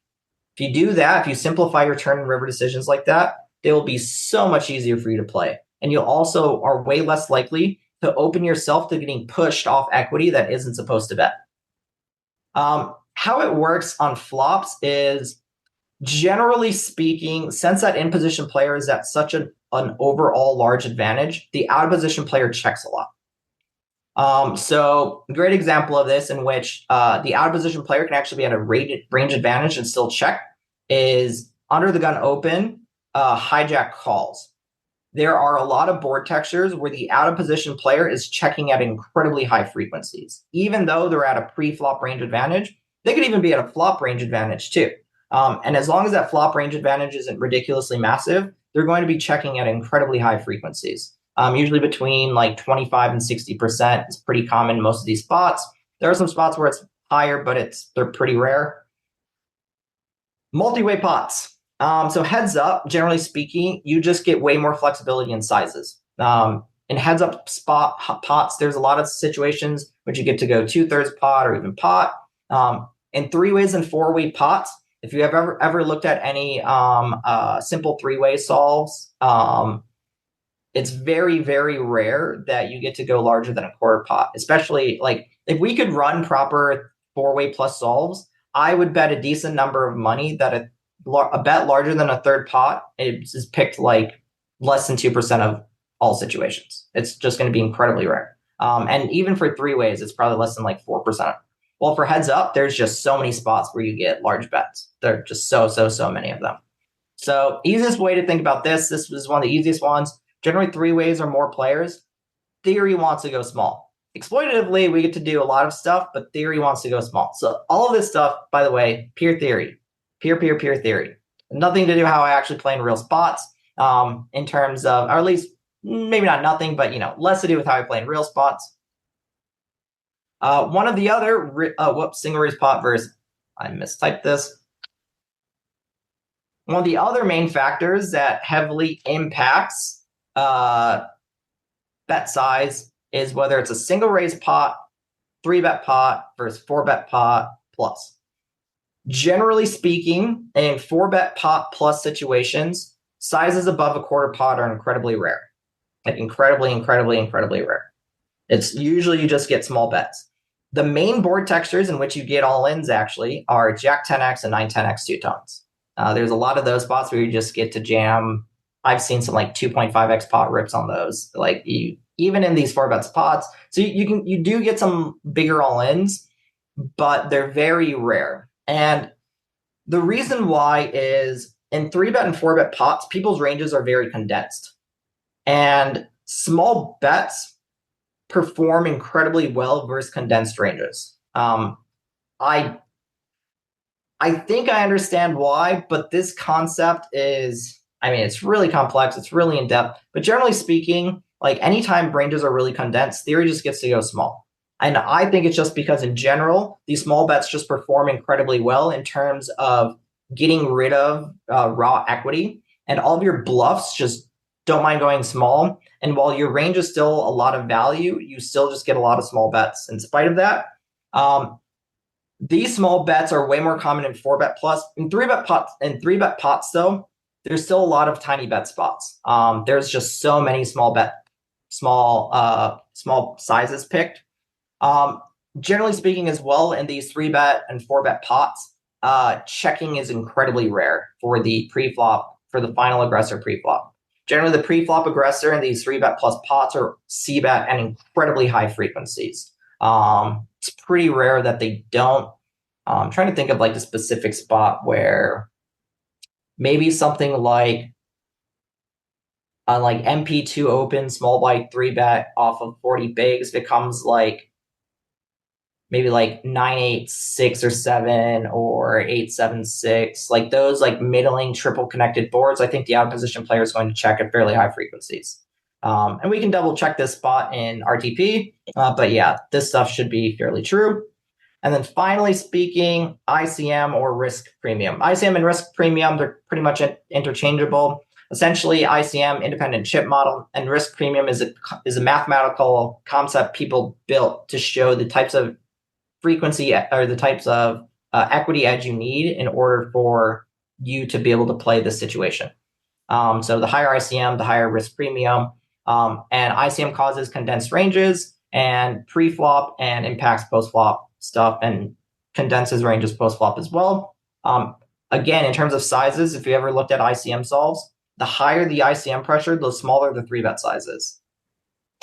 If you do that, if you simplify your turn and river decisions like that, they will be so much easier for you to play. And you also are way less likely to open yourself to getting pushed off equity that isn't supposed to bet. How it works on flops is, generally speaking, since that in-position player is at such an overall large advantage, the out-of-position player checks a lot. So a great example of this in which the out-of-position player can actually be at a range advantage and still check is under the gun open, hijack calls. There are a lot of board textures where the out-of-position player is checking at incredibly high frequencies. Even though they're at a pre-flop range advantage, they could even be at a flop range advantage too. And as long as that flop range advantage isn't ridiculously massive, they're going to be checking at incredibly high frequencies. Usually between like 25 and 60% is pretty common in most of these spots. There are some spots where it's higher, but they're pretty rare. Multi-way pots. So heads up, generally speaking, you just get way more flexibility in sizes. In heads up pots, there's a lot of situations which you get to go 2/3 pot or even pot. In 3-ways and 4-way pots, if you have ever looked at any simple 3-way solves, it's very, very rare that you get to go larger than a quarter pot, especially like if we could run proper 4-way plus solves, I would bet a decent number of money that a bet larger than a third pot is picked like less than 2% of all situations. It's just going to be incredibly rare. And even for 3-ways, it's probably less than like 4%. Well, for heads up, there's just so many spots where you get large bets. There are just so many of them. So easiest way to think about this is one of the easiest ones. Generally 3-ways or more players. Theory wants to go small. Exploitatively, we get to do a lot of stuff, but theory wants to go small. So all of this stuff, by the way, pure theory. Pure theory. Nothing to do how I actually play in real spots, in terms of, or at least maybe not nothing, but less to do with how I play in real spots. One of the other, single raise pot versus, I mistyped this. One of the other main factors that heavily impacts bet size is whether it's a single raise pot, 3-bet pot versus 4-bet pot plus. Generally speaking, in 4-bet pot plus situations, sizes above a quarter pot are incredibly rare. Like incredibly rare. It's usually you just get small bets. The main board textures in which you get all-ins actually are Jack 10x and 9 10x two-tones. There's a lot of those spots where you just get to jam. I've seen some like 2.5x pot rips on those. Like even in these 4-bet spots, so you do get some bigger all-ins, but they're very rare. And the reason why is in 3-bet and 4-bet pots, people's ranges are very condensed, and small bets perform incredibly well versus condensed ranges. I think I understand why, but this concept is, it's really complex. It's really in depth, but generally speaking, like anytime ranges are really condensed, theory just gets to go small. And I think it's just because in general, these small bets just perform incredibly well in terms of getting rid of raw equity, and all of your bluffs just don't mind going small. And while your range is still a lot of value, you still just get a lot of small bets. In spite of that, these small bets are way more common in 4-bet plus. In 3-bet pots, though, there's still a lot of tiny bet spots. There's just so many small sizes picked. Generally speaking as well, in these 3-bet and 4-bet pots, checking is incredibly rare for the pre-flop, for the final aggressor pre-flop. Generally, the pre-flop aggressor in these 3-bet plus pots are c-bet at incredibly high frequencies. It's pretty rare that they don't. I'm trying to think of like a specific spot where maybe something like MP2 open small blind 3-bet off of 40 bigs becomes like maybe like 9-8-6 or 7 or 8-7-6, like those like middling triple connected boards. I think the out of position player is going to check at fairly high frequencies. And we can double check this spot in RTP, but yeah, this stuff should be fairly true. And then finally speaking, ICM or risk premium. ICM and risk premium, they're pretty much interchangeable. Essentially, ICM, independent chip model, and risk premium is a mathematical concept people built to show the types of frequency or the types of equity edge you need in order for you to be able to play this situation. So the higher ICM, the higher risk premium, and ICM causes condensed ranges and pre-flop and impacts post-flop stuff and condenses ranges post-flop as well. Again, in terms of sizes, if you ever looked at ICM solves, the higher the ICM pressure, the smaller the 3-bet size is.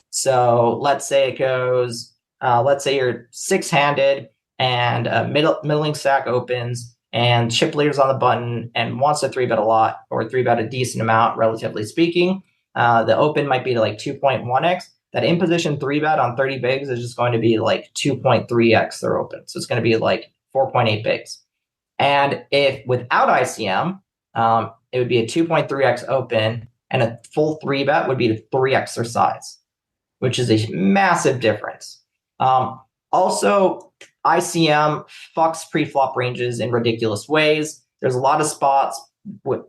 So let's say it goes, let's say you're 6-handed and middling stack opens and chip leader's on the button and wants to 3-bet a lot or 3-bet a decent amount, relatively speaking. The open might be to like 2.1x. That in position 3-bet on 30 bigs is just going to be like 2.3x their open. So it's going to be like 4.8 bigs. And if without ICM, it would be a 2.3x open, and a full 3-bet would be 3x their size, which is a massive difference. Also, ICM fucks pre-flop ranges in ridiculous ways. There's a lot of spots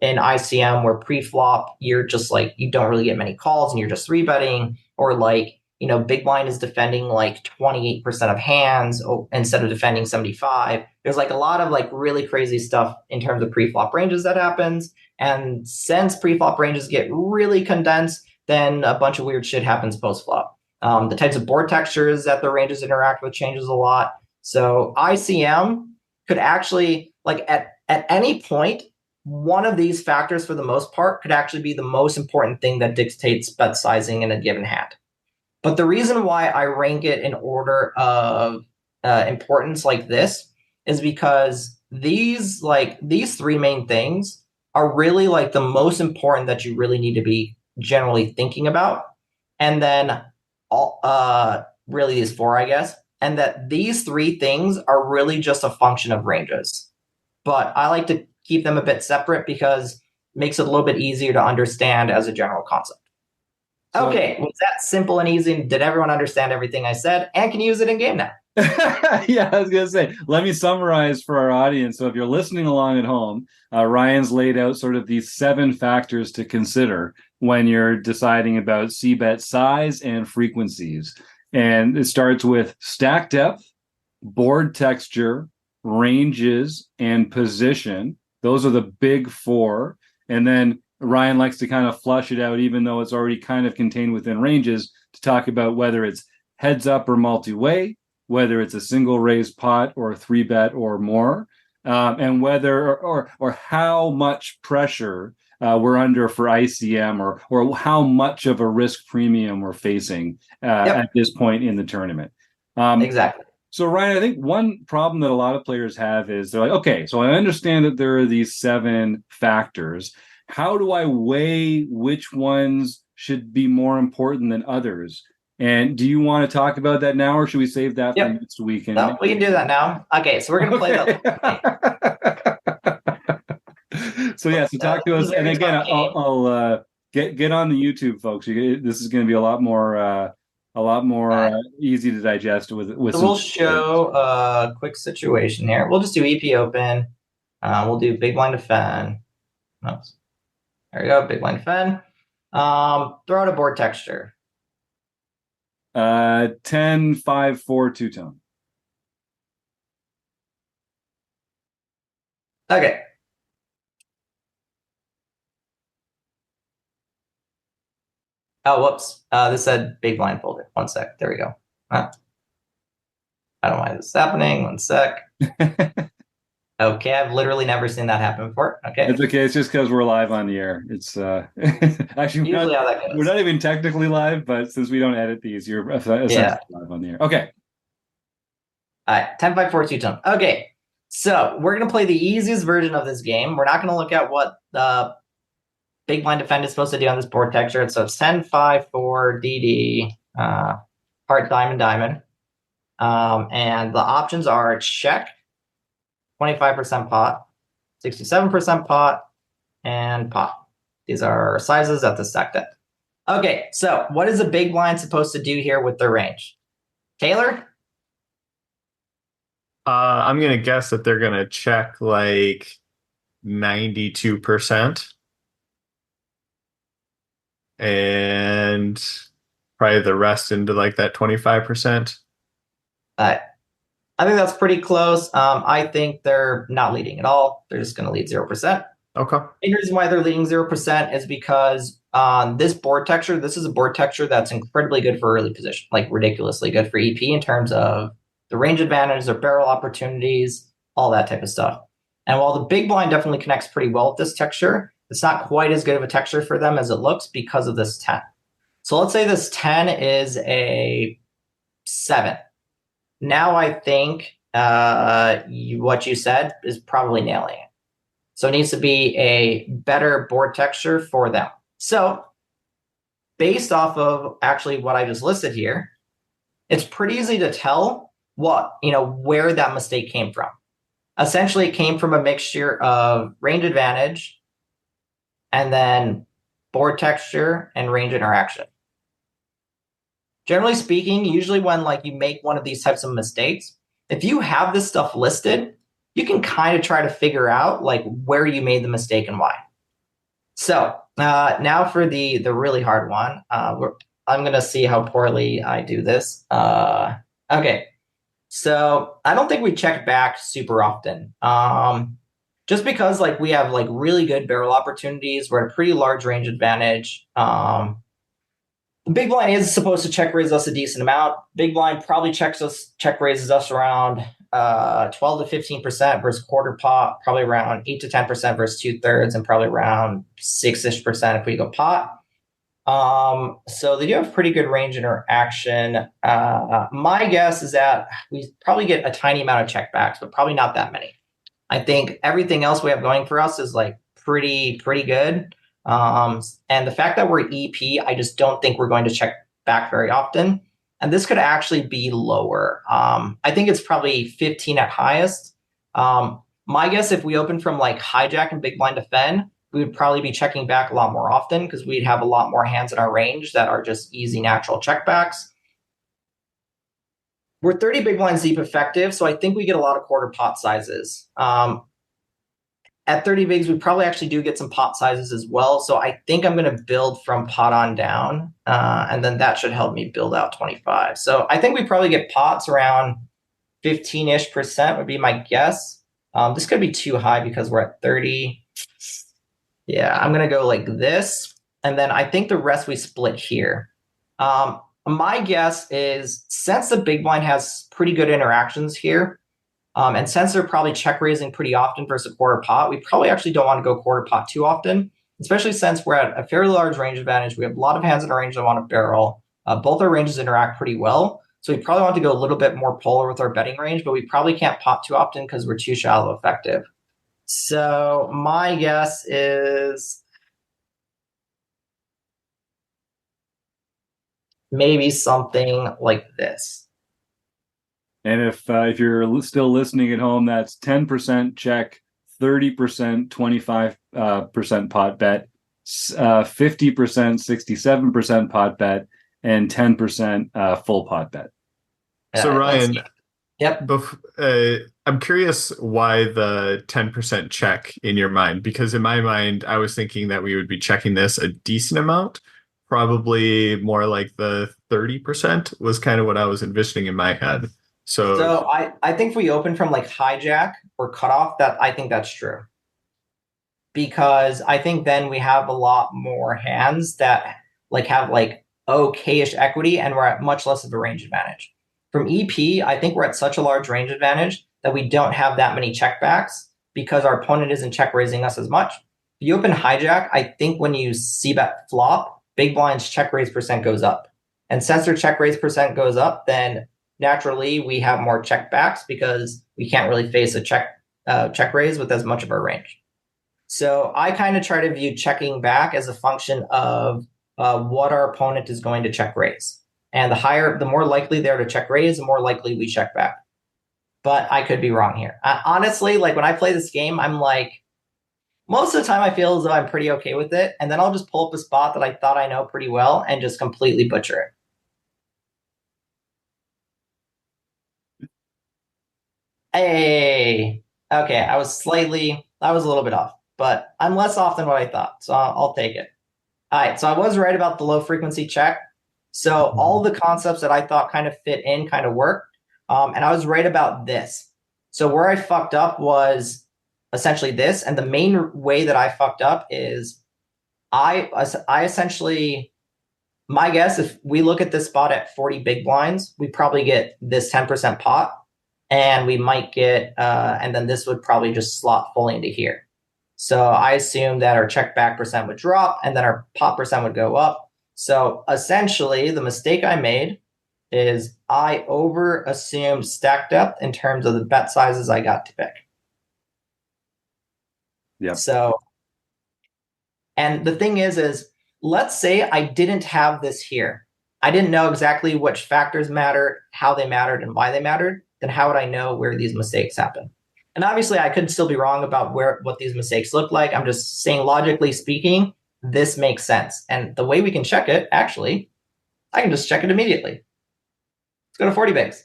in ICM where pre-flop, you're just like, you don't really get many calls and you're just 3-betting, or like, you know, big blind is defending like 28% of hands instead of defending 75. There's like a lot of like really crazy stuff in terms of pre-flop ranges that happens. And since pre-flop ranges get really condensed, then a bunch of weird shit happens post-flop. The types of board textures that the ranges interact with changes a lot. So ICM could actually, like at any point, one of these factors for the most part could actually be the most important thing that dictates bet sizing in a given hand. But the reason why I rank it in order of importance like this is because these three main things are really like the most important that you really need to be generally thinking about. And then really these four, I guess. And that these three things are really just a function of ranges. But I like to keep them a bit separate because it makes it a little bit easier to understand as a general concept. Okay, was that simple and easy? Did everyone understand everything I said? And can you use it in game now? Yeah, I was going to say, let me summarize for our audience. So if you're listening along at home, Ryan's laid out sort of these 7 factors to consider when you're deciding about c-bet size and frequencies. And it starts with stack depth, board texture, ranges, and position. Those are the big 4. And then Ryan likes to kind of flush it out, even though it's already kind of contained within ranges, to talk about whether it's heads up or multi-way, whether it's a single raise pot or a 3-bet or more, and whether or how much pressure we're under for ICM, or how much of a risk premium we're facing at this point in the tournament. Exactly. So, Ryan, I think one problem that a lot of players have is they're like, okay, so I understand that there are these 7 factors. How do I weigh which ones should be more important than others? And do you want to talk about that now, or should we save that for next week? No, we can do that now. Okay, so we're going to play that. So talk to us. And again, I'll get on the YouTube, folks. This is going to be a lot more easy to digest with. So we'll show a quick situation here. We'll just do EP open. We'll do big blind defend. Oops. There we go, big blind defend. Throw out a board texture. 10, 5, 4, 2-tone. Okay. Oh, whoops. This said big blind folded. One sec. There we go. I don't know why this is happening. One sec. Okay, I've literally never seen that happen before. Okay. It's okay. It's just because we're live on the air. It's actually Usually how that we're goes. not even technically live, but since we don't edit these, you're essentially Yeah. live on the air. Okay. All right, 10 by 4 two-tone. Okay, so we're going to play the easiest version of this game. We're not going to look at what the big blind defend is supposed to do on this board texture. So it's 10, 5, 4, DD, heart, diamond, diamond. And the options are check, 25% pot, 67% pot, and pot. These are sizes at the stack depth. Okay, so what is a big blind supposed to do here with their range? Taylor? I'm going to guess that they're going to check like 92%. And probably the rest into like that 25%. I think that's pretty close. I think they're not leading at all. They're just going to lead 0%. Okay. The reason why they're leading 0% is because this board texture, this is a board texture that's incredibly good for early position, like ridiculously good for EP in terms of the range advantage, their barrel opportunities, all that type of stuff. And while the big blind definitely connects pretty well with this texture, it's not quite as good of a texture for them as it looks because of this 10. So let's say this 10 is a 7. Now I think what you said is probably nailing it. So it needs to be a better board texture for them. So based off of actually what I just listed here, it's pretty easy to tell where that mistake came from. Essentially, it came from a mixture of range advantage and then board texture and range interaction. Generally speaking, usually when you make one of these types of mistakes, if you have this stuff listed, you can kind of try to figure out where you made the mistake and why. So now for the really hard one, I'm going to see how poorly I do this. Okay, so I don't think we check back super often. Just because we have really good barrel opportunities. We're at a pretty large range advantage. The big blind is supposed to check raise us a decent amount. Big blind probably check raises us around 12 to 15% versus quarter pot, probably around 8 to 10% versus 2/3, and probably around 6-ish% if we go pot. So they do have pretty good range interaction. My guess is that we probably get a tiny amount of checkbacks, but probably not that many. I think everything else we have going for us is pretty good. And the fact that we're EP, I just don't think we're going to check back very often. And this could actually be lower. I think it's probably 15 at highest. My guess, if we open from hijack and big blind defend, we would probably be checking back a lot more often because we'd have a lot more hands in our range that are just easy, natural checkbacks. We're 30 big blinds deep effective, so I think we get a lot of quarter pot sizes. At 30 bigs, we probably actually do get some pot sizes as well. So I think I'm going to build from pot on down, and then that should help me build out 25. So I think we probably get pots around 15-ish% would be my guess. This could be too high because we're at 30. Yeah, I'm going to go like this. And then I think the rest we split here. My guess is since the big blind has pretty good interactions here, and since they're probably check raising pretty often versus a quarter pot, we probably actually don't want to go quarter pot too often, especially since we're at a fairly large range advantage. We have a lot of hands in our range that want to barrel. Both our ranges interact pretty well. So we probably want to go a little bit more polar with our betting range, but we probably can't pot too often because we're too shallow effective. So my guess is maybe something like this. And if you're still listening at home, that's 10% check, 30% 25% pot bet, 50% 67% pot bet, and 10% full pot bet. So Ryan, yep. I'm curious why the 10% check in your mind, because in my mind, I was thinking that we would be checking this a decent amount, probably more like the 30% was kind of what I was envisioning in my head. So I think if we open from hijack or cutoff, I think that's true. Because I think then we have a lot more hands that have okay-ish equity, and we're at much less of a range advantage. From EP, I think we're at such a large range advantage that we don't have that many checkbacks. because our opponent isn't check raising us as much. If you open hijack, I think when you see bet flop, big blind's check raise percent goes up. And since their check raise percent goes up, then naturally we have more check backs because we can't really face a check raise with as much of our range. So I kind of try to view checking back as a function of what our opponent is going to check raise. And the more likely they're to check raise, the more likely we check back. But I could be wrong here. Honestly, like when I play this game, I'm like, most of the time I feel as though I'm pretty okay with it. And then I'll just pull up a spot that I thought I know pretty well and just completely butcher it. Hey, okay, I was a little bit off, but I'm less off than what I thought. So I'll take it. All right, so I was right about the low frequency check. So all the concepts that I thought kind of fit in kind of worked. And I was right about this. So where I fucked up was essentially this. And the main way that I fucked up is I essentially, my guess, if we look at this spot at 40 big blinds, we probably get this 10% pot. And we might get, and then this would probably just slot fully into here. So I assume that our check back percent would drop and then our pot percent would go up. So essentially the mistake I made is I over assumed stack depth in terms of the bet sizes I got to pick. Yeah. So, and the thing is let's say I didn't have this here. I didn't know exactly which factors matter, how they mattered, and why they mattered. Then how would I know where these mistakes happen? And obviously I could still be wrong about what these mistakes look like. I'm just saying, logically speaking, this makes sense. And the way we can check it, actually, I can just check it immediately. Let's go to 40 bigs.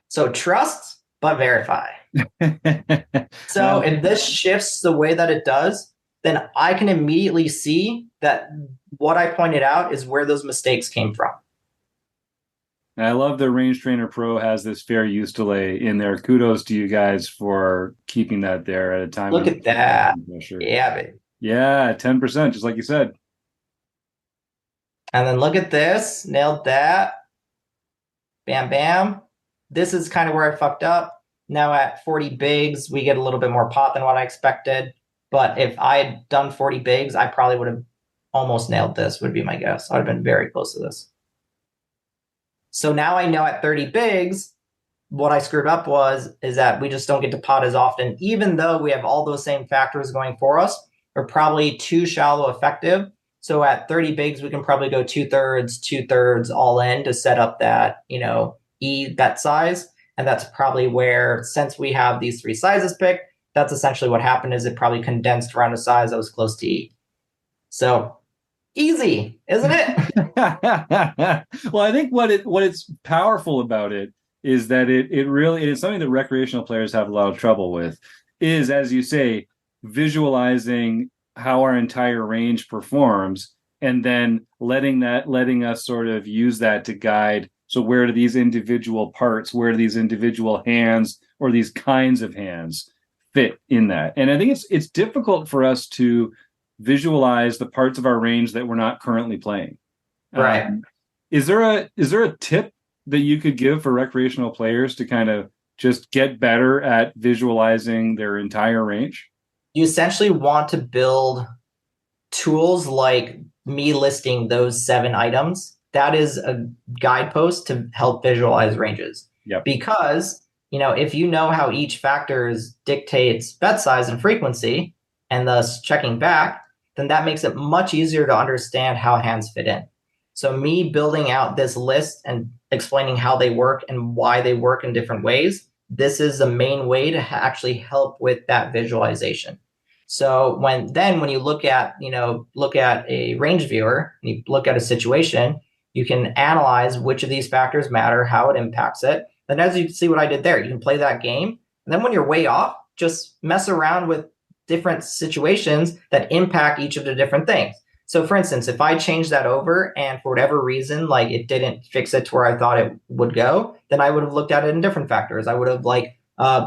So trust, but verify. So if this shifts the way that it does, then I can immediately see that what I pointed out is where those mistakes came from. And I love that Range Trainer Pro has this fair use delay in there. Kudos to you guys for keeping that there at a time. Look at that. Yeah, baby. Yeah, 10%, just like you said. And then look at this. Nailed that. Bam, bam. This is kind of where I fucked up. Now at 40 bigs, we get a little bit more pot than what I expected. But if I had done 40 bigs, I probably would have almost nailed this, would be my guess. I would have been very close to this. So now I know at 30 bigs, what I screwed up is that we just don't get to pot as often, even though we have all those same factors going for us. We're probably too shallow effective. So at 30 bigs, we can probably go 2/3 all in to set up that, E bet size. And that's probably where, since we have these three sizes picked, that's essentially what happened is it probably condensed around a size that was close to E. So easy, isn't it? Well, I think what it's powerful about it is that it really is something that recreational players have a lot of trouble with, is, as you say, visualizing how our entire range performs and then letting us sort of use that to guide. So where do these individual parts, where do these individual hands or these kinds of hands fit in that? And I think it's difficult for us to visualize the parts of our range that we're not currently playing. Right. Is there a tip that you could give for recreational players to kind of just get better at visualizing their entire range? You essentially want to build tools like me listing those 7 items. That is a guidepost to help visualize ranges. Yep. Because, if you know how each factor dictates bet size and frequency, and thus checking back, then that makes it much easier to understand how hands fit in. So me building out this list and explaining how they work and why they work in different ways, this is the main way to actually help with that visualization. So when you look at a range viewer and you look at a situation, you can analyze which of these factors matter, how it impacts it. Then as you see what I did there, you can play that game. And then when you're way off, just mess around with different situations that impact each of the different things. So for instance, if I change that over and for whatever reason, like it didn't fix it to where I thought it would go, then I would have looked at it in different factors. I would have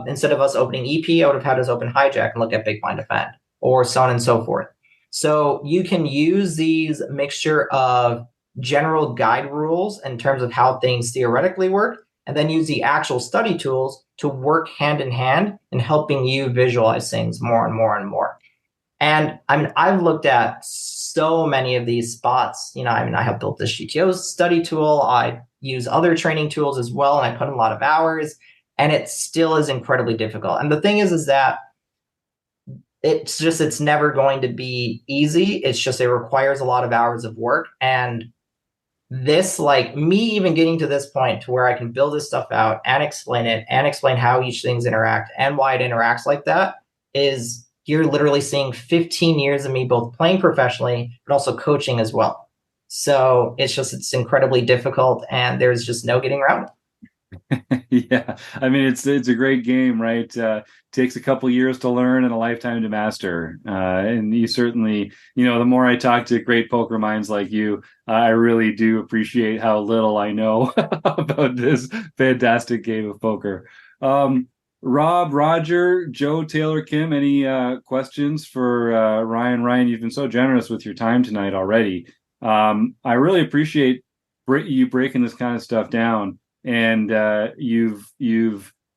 instead of us opening EP, I would have had us open hijack and look at big blind defend, or so on and so forth. So you can use these mixture of general guide rules in terms of how things theoretically work, and then use the actual study tools to work hand in hand in helping you visualize things more and more and more. And I mean, I've looked at so many of these spots. I have built this GTO study tool. I use other training tools as well, and I put in a lot of hours, and it still is incredibly difficult. And the thing is that it's never going to be easy. It's just, it requires a lot of hours of work. And this, like me even getting to this point to where I can build this stuff out and explain it and explain how each things interact and why it interacts like that, is you're literally seeing 15 years of me both playing professionally, but also coaching as well. So it's incredibly difficult, and there's just no getting around it. Yeah, I mean, it's a great game, right? Takes a couple years to learn and a lifetime to master. And you certainly, the more I talk to great poker minds like you, I really do appreciate how little I know about this fantastic game of poker. Rob, Roger, Joe, Taylor, Kim, any questions for Ryan? Ryan, you've been so generous with your time tonight already. I really appreciate you breaking this kind of stuff down. And you've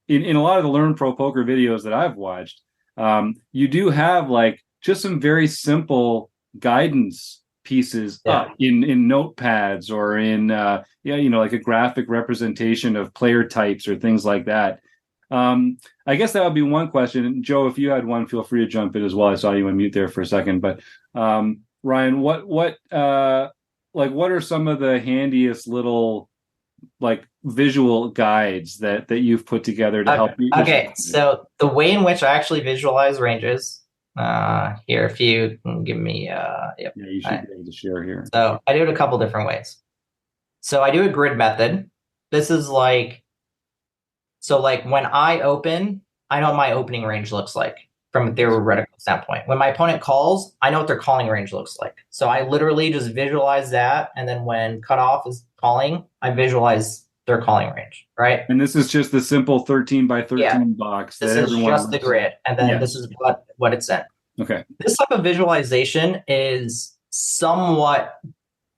in a lot of the Learn Pro Poker videos that I've watched, you do have like just some very simple guidance pieces in notepads or in like a graphic representation of player types or things like that. I guess that would be one question. And Joe, if you had one, feel free to jump in as well. I saw you on mute there for a second, but Ryan, what are some of the handiest little like visual guides that you've put together to help you? Okay, so the way in which I actually visualize ranges, here, if you can give me, yep. Yeah, you should be able to share here. So I do it a couple different ways. So I do a grid method. This is like when I open, I know what my opening range looks like from a theoretical standpoint. When my opponent calls, I know what their calling range looks like. So I literally just visualize that. And then when cutoff is calling, I visualize their calling range, right? And this is just the simple 13 by 13 box. This is just the grid. And then this is what it's in. Okay. This type of visualization is somewhat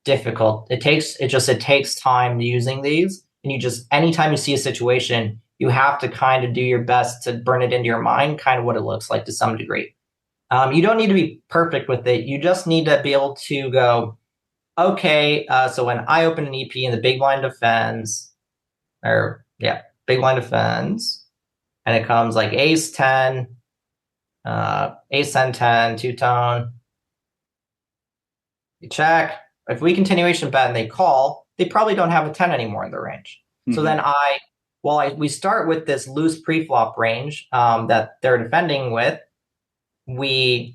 difficult. It takes time using these. And anytime you see a situation, you have to kind of do your best to burn it into your mind, kind of what it looks like to some degree. You don't need to be perfect with it. You just need to be able to go, okay, so when I open an EP and the big blind defends, big blind defends, and it comes like ace 10, ace 10, 10, two-tone. You check. If we continuation bet and they call, they probably don't have a 10 anymore in their range. Mm-hmm. So then we start with this loose pre-flop range that they're defending with. This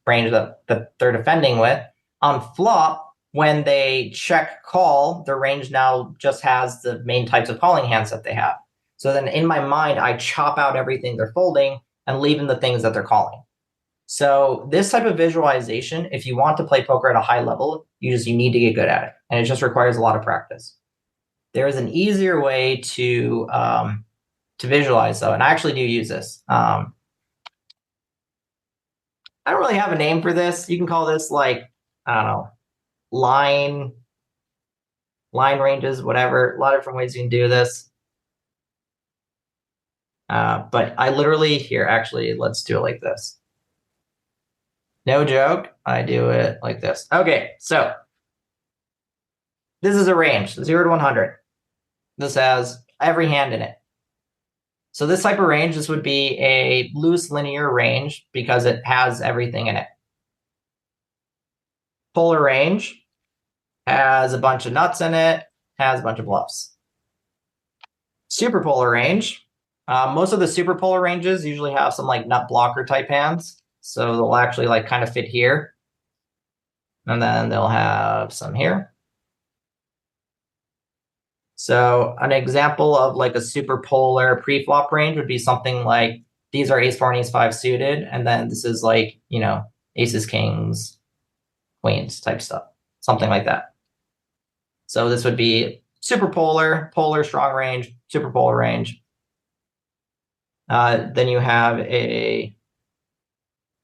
range that they're defending with, on flop, when they check call, their range now just has the main types of calling hands that they have. So then in my mind, I chop out everything they're folding and leave in the things that they're calling. So this type of visualization, if you want to play poker at a high level, you need to get good at it. And it just requires a lot of practice. There is an easier way to visualize, though, and I actually do use this. I don't really have a name for this. You can call this like, I don't know, line ranges, whatever. A lot of different ways you can do this. But I literally, let's do it like this. No joke, I do it like this. Okay, so this is a range, 0 to 100. This has every hand in it. So this type of range, this would be a loose linear range because it has everything in it. Polar range has a bunch of nuts in it, has a bunch of bluffs. Superpolar range, most of the superpolar ranges usually have some like nut blocker type hands. So they'll actually like kind of fit here. And then they'll have some here. So an example of like a superpolar pre-flop range would be something like these are ace 4 and ace 5 suited. And then this is like, aces, kings, queens type stuff, something like that. So this would be superpolar, polar, strong range, superpolar range. Then you have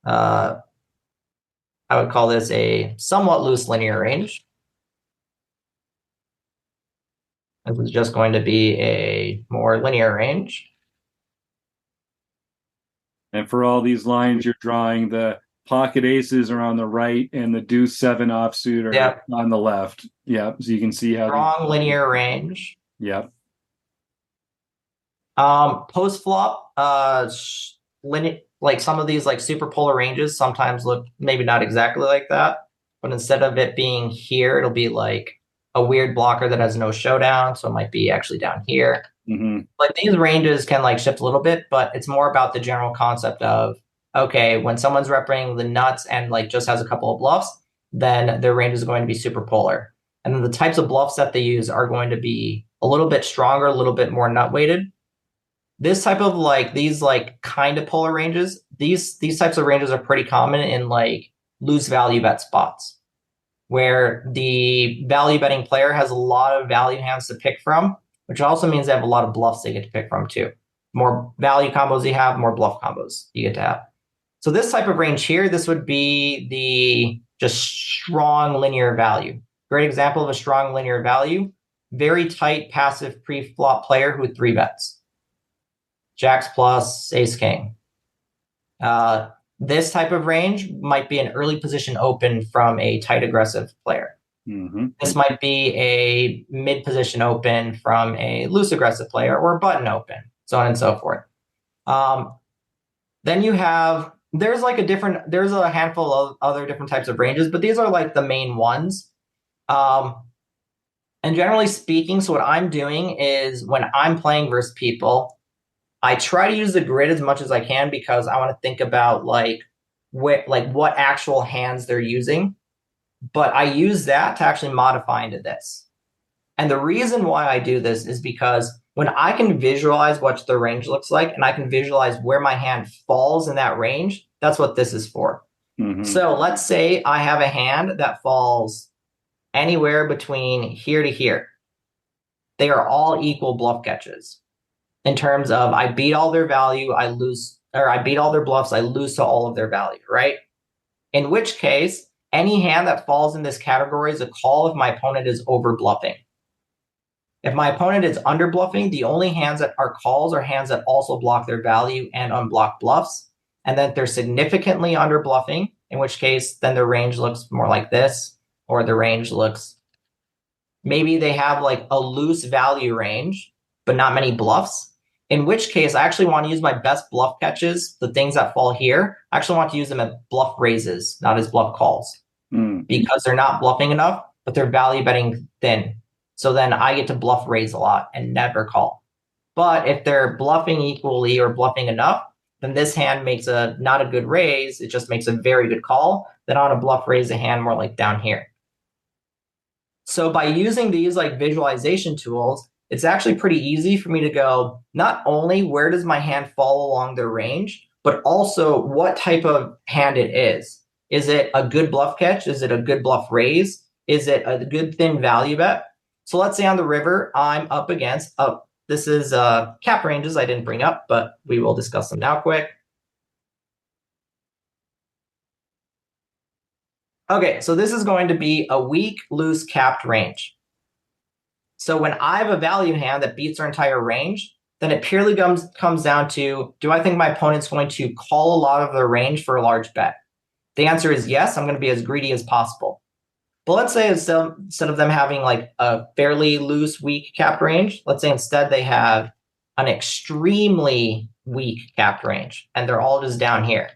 I would call this a somewhat loose linear range. This is just going to be a more linear range. And for all these lines, you're drawing the pocket aces are on the right and the deuce 7 offsuit are on the left. Yeah, so you can see how strong linear range. Yeah. Post flop, like some of these like super polar ranges sometimes look maybe not exactly like that, but instead of it being here, it'll be like a weird blocker that has no showdown, so it might be actually down here. Like these ranges can like shift a little bit, but it's more about the general concept of, okay, when someone's repping the nuts and like just has a couple of bluffs, then their range is going to be super polar. And then the types of bluffs that they use are going to be a little bit stronger, a little bit more nut weighted. This type of like these like kind of polar ranges, these types of ranges are pretty common in like loose value bet spots, where the value betting player has a lot of value hands to pick from, which also means they have a lot of bluffs they get to pick from too. More value combos you have, more bluff combos you get to have. So this type of range here, this would be the just strong linear value. Great example of a strong linear value. Very tight passive pre-flop player who 3-bets. Jacks plus ace king. This type of range might be an early position open from a tight aggressive player. This might be a mid position open from a loose aggressive player or a button open, so on and so forth. Then you have, there's a handful of other different types of ranges, but these are like the main ones. And generally speaking, so what I'm doing is when I'm playing versus people, I try to use the grid as much as I can because I want to think about like what actual hands they're using. But I use that to actually modify into this. And the reason why I do this is because when I can visualize what the range looks like and I can visualize where my hand falls in that range, that's what this is for. So let's say I have a hand that falls anywhere between here to here. They are all equal bluff catches. In terms of I beat all their value, I lose, or I beat all their bluffs, I lose to all of their value, right? In which case, any hand that falls in this category is a call if my opponent is over bluffing. If my opponent is under bluffing, the only hands that are calls are hands that also block their value and unblock bluffs. And then if they're significantly under bluffing, in which case then the range looks more like this, or the range looks, maybe they have like a loose value range, but not many bluffs. In which case, I actually want to use my best bluff catches, the things that fall here. I actually want to use them as bluff raises, not as bluff calls, because they're not bluffing enough, but they're value betting thin. So then I get to bluff raise a lot and never call. But if they're bluffing equally or bluffing enough, then this hand makes not a good raise. It just makes a very good call. Then I want to bluff raise a hand more like down here. So by using these like visualization tools, it's actually pretty easy for me to go, not only where does my hand fall along the range, but also what type of hand it is. Is it a good bluff catch? Is it a good bluff raise? Is it a good thin value bet? So let's say on the river, I'm up against, this is cap ranges I didn't bring up, but we will discuss them now quick. Okay, so this is going to be a weak, loose, capped range. So when I have a value hand that beats our entire range, then it purely comes down to, do I think my opponent's going to call a lot of their range for a large bet? The answer is yes, I'm going to be as greedy as possible. But let's say instead of them having like a fairly loose, weak capped range, let's say instead they have an extremely weak capped range, and they're all just down here.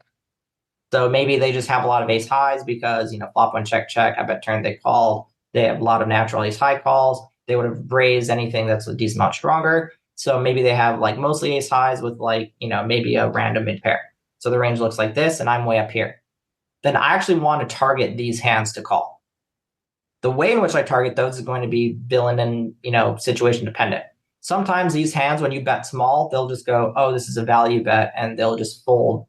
So maybe they just have a lot of ace highs because, flop one, check, check, I bet turn they call. They have a lot of natural ace high calls. They would have raised anything that's a decent amount stronger. So maybe they have like mostly ace highs with like, maybe a random mid pair. So the range looks like this and I'm way up here. Then I actually want to target these hands to call. The way in which I target those is going to be villain and, situation dependent. Sometimes these hands, when you bet small, they'll just go, oh, this is a value bet, and they'll just fold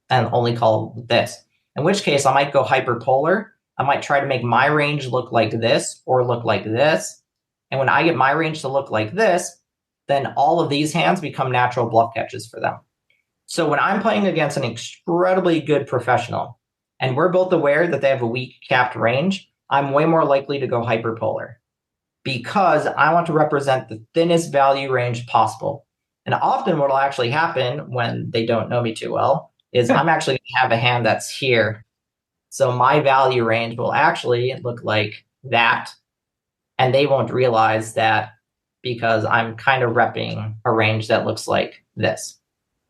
and only call this. In which case I might go hyperpolar. I might try to make my range look like this or look like this. And when I get my range to look like this, then all of these hands become natural bluff catches for them. So when I'm playing against an incredibly good professional, and we're both aware that they have a weak capped range, I'm way more likely to go hyperpolar. because I want to represent the thinnest value range possible. And often what will actually happen when they don't know me too well is I'm actually going to have a hand that's here. So my value range will actually look like that. And they won't realize that because I'm kind of repping a range that looks like this.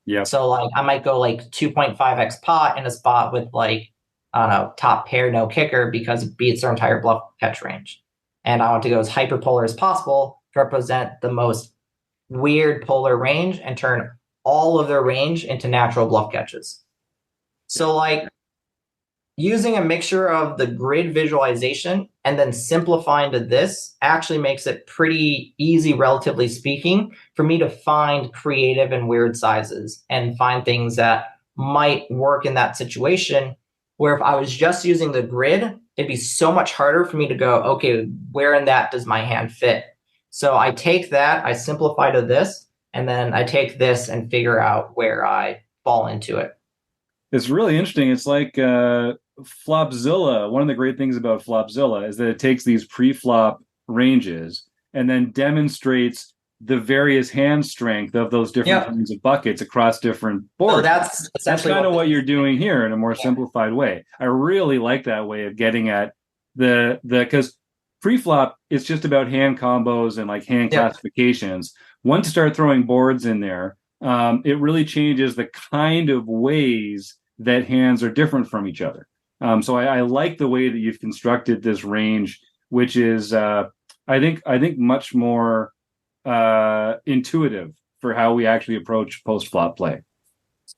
Yeah. So like I might go like 2.5x pot in a spot with like, I don't know, top pair, no kicker because it beats their entire bluff catch range. And I want to go as hyperpolar as possible to represent the most weird polar range and turn all of their range into natural bluff catches. So like using a mixture of the grid visualization and then simplifying to this actually makes it pretty easy, relatively speaking, for me to find creative and weird sizes and find things that might work in that situation. Where if I was just using the grid, it'd be so much harder for me to go, okay, where in that does my hand fit? So I take that, I simplify to this, and then I take this and figure out where I fall into it. It's really interesting. It's like Flopzilla. One of the great things about Flopzilla is that it takes these pre-flop ranges and then demonstrates the various hand strength of those different kinds of buckets across different boards. So that's essentially kind of what you're doing here in a more simplified way. I really like that way of getting at the because pre-flop it's just about hand combos and like hand classifications. Once you start throwing boards in there, it really changes the kind of ways that hands are different from each other. So I like the way that you've constructed this range, which is I think much more intuitive for how we actually approach post-flop play.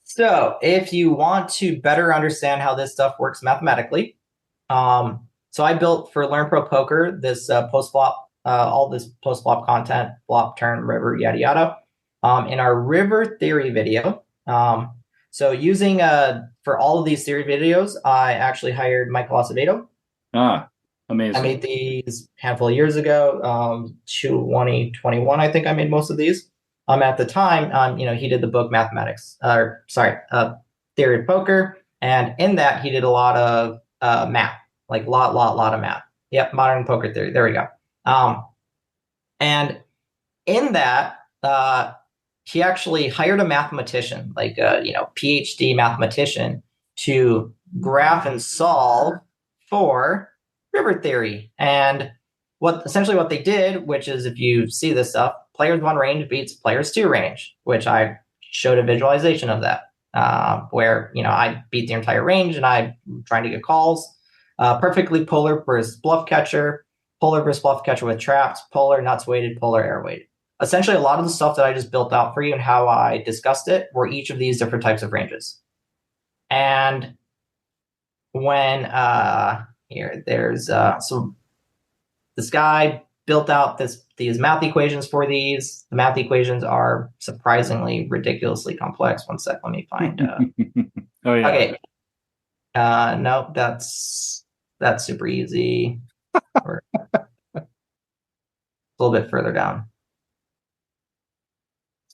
So if you want to better understand how this stuff works mathematically, so I built for Learn Pro Poker this post-flop, all this post-flop content, flop, turn, river, yada, yada. In our river theory video, so using for all of these theory videos, I actually hired Michael Acevedo. Amazing. I made these a handful of years ago, 2021, I think I made most of these. At the time, he did the book Theory of Poker. And in that, he did a lot of math, like lot of math. Yep, modern poker theory. There we go. And in that, he actually hired a mathematician, like a PhD mathematician, to graph and solve for river theory. And what they did, which is if you see this stuff, players 1 range beats players 2 range, which I showed a visualization of that, where I beat the entire range and I'm trying to get calls. Perfectly polar versus bluff catcher, polar versus bluff catcher with traps, polar nuts weighted, polar air weighted. Essentially, a lot of the stuff that I just built out for you and how I discussed it were each of these different types of ranges. And when so this guy built out these math equations for these. The math equations are surprisingly ridiculously complex. One sec, let me find. Oh yeah. Okay. No, that's super easy. Or a little bit further down.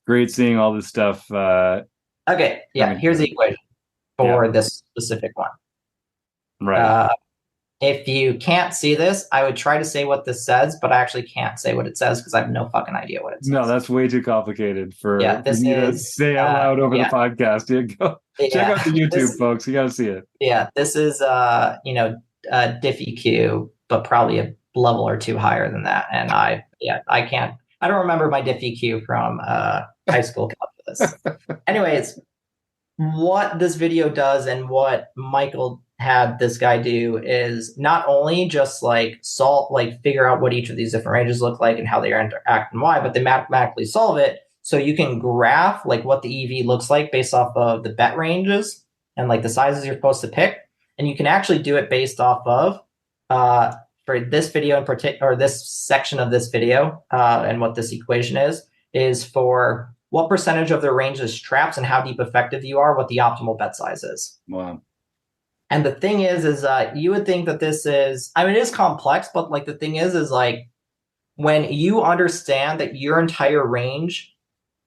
Great seeing all this stuff. Okay, yeah. Here's the equation for this specific one. Right. If you can't see this, I would try to say what this says, but I actually can't say what it says because I have no fucking idea what it says. No, that's way too complicated for me to say out loud over the podcast. Check out the YouTube, folks. You got to see it. Yeah, this is DiffEQ, but probably a level or two higher than that. And I can't. I don't remember my DiffEQ from high school calculus. Anyways, what this video does and what Michael had this guy do is not only just figure out what each of these different ranges look like and how they interact and why, but they mathematically solve it. So you can graph like what the EV looks like based off of the bet ranges and like the sizes you're supposed to pick. And you can actually do it based off of for this video in particular, or this section of this video, and what this equation is for what percentage of the range is traps and how deep effective you are, what the optimal bet size is. Wow. And the thing is you would think that this is, I mean, it is complex, but like the thing is like when you understand that your entire range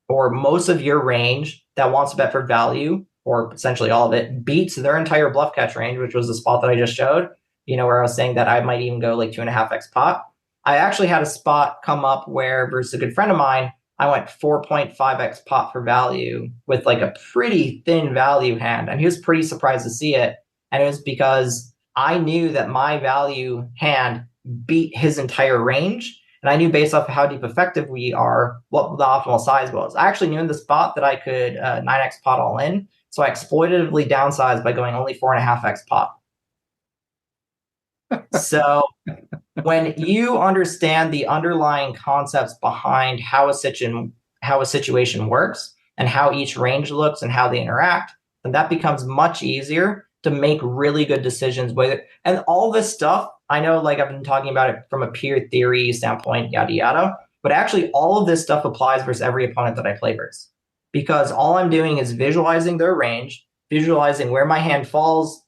or most of your range that wants to bet for value, or essentially all of it, beats their entire bluff catch range, which was the spot that I just showed, where I was saying that I might even go like 2.5x pot. I actually had a spot come up where, versus a good friend of mine, I went 4.5x pot for value with like a pretty thin value hand. And he was pretty surprised to see it. And it was because I knew that my value hand beat his entire range. And I knew based off of how deep effective we are, what the optimal size was. I actually knew in the spot that I could 9x pot all in. So I exploitatively downsized by going only 4.5x pot. So when you understand the underlying concepts behind how a situation works and how each range looks and how they interact, then that becomes much easier to make really good decisions with it. And all this stuff, I know, like I've been talking about it from a pure theory standpoint, yada yada, but actually all of this stuff applies versus every opponent that I play versus, because all I'm doing is visualizing their range, visualizing where my hand falls,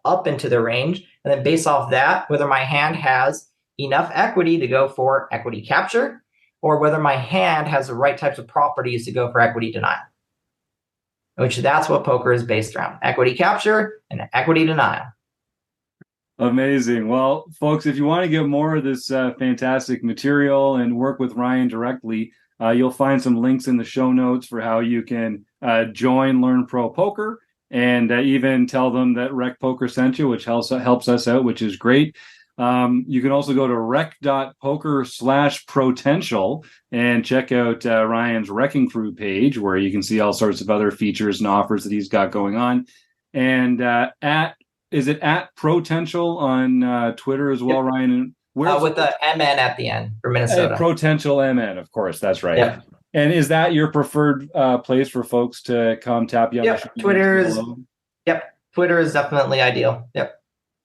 up into the range, and then based off that, whether my hand has enough equity to go for equity capture, or whether my hand has the right types of properties to go for equity denial. Which that's what poker is based around: equity capture and equity denial. Amazing. Well, folks, if you want to get more of this fantastic material and work with Ryan directly, you'll find some links in the show notes for how you can join Learn Pro Poker, and even tell them that RecPoker sent you, which helps us out, which is great. You can also go to rec.poker/potential and check out Ryan's Wrecking Crew page, where you can see all sorts of other features and offers that he's got going on. And is it at Potential on Twitter as well, Yep. Ryan? With the MN at the end for Minnesota. Potential MN, of course, that's right. Yep. And is that your preferred place for folks to come tap you on? Yep. Twitter is definitely ideal. Yep.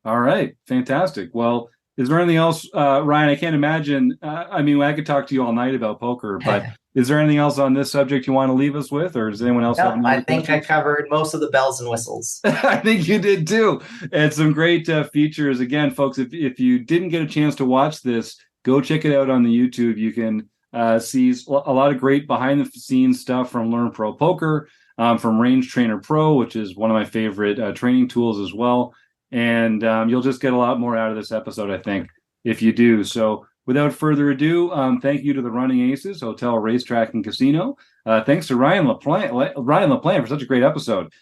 All right. Fantastic. Well, is there anything else, Ryan? I can't imagine. I could talk to you all night about poker, but is there anything else on this subject you want to leave us with, or does anyone else have any I think questions? I covered most of the bells and whistles. I think you did too. And some great features. Again, folks, if you didn't get a chance to watch this, go check it out on the YouTube. You can see a lot of great behind-the-scenes stuff from Learn Pro Poker, from Range Trainer Pro, which is one of my favorite training tools as well. And you'll just get a lot more out of this episode, I think, if you do. So without further ado, thank you to the Running Aces Hotel, Racetrack, and Casino. Thanks to Ryan Laplante for such a great episode.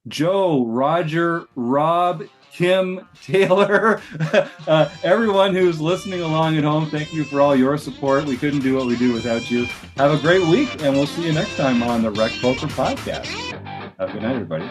Joe, Roger, Rob, Kim, Taylor, everyone who's listening along at home, thank you for all your support. We couldn't do what we do without you. Have a great week, and we'll see you next time on the RecPoker Podcast. Have a good night, everybody.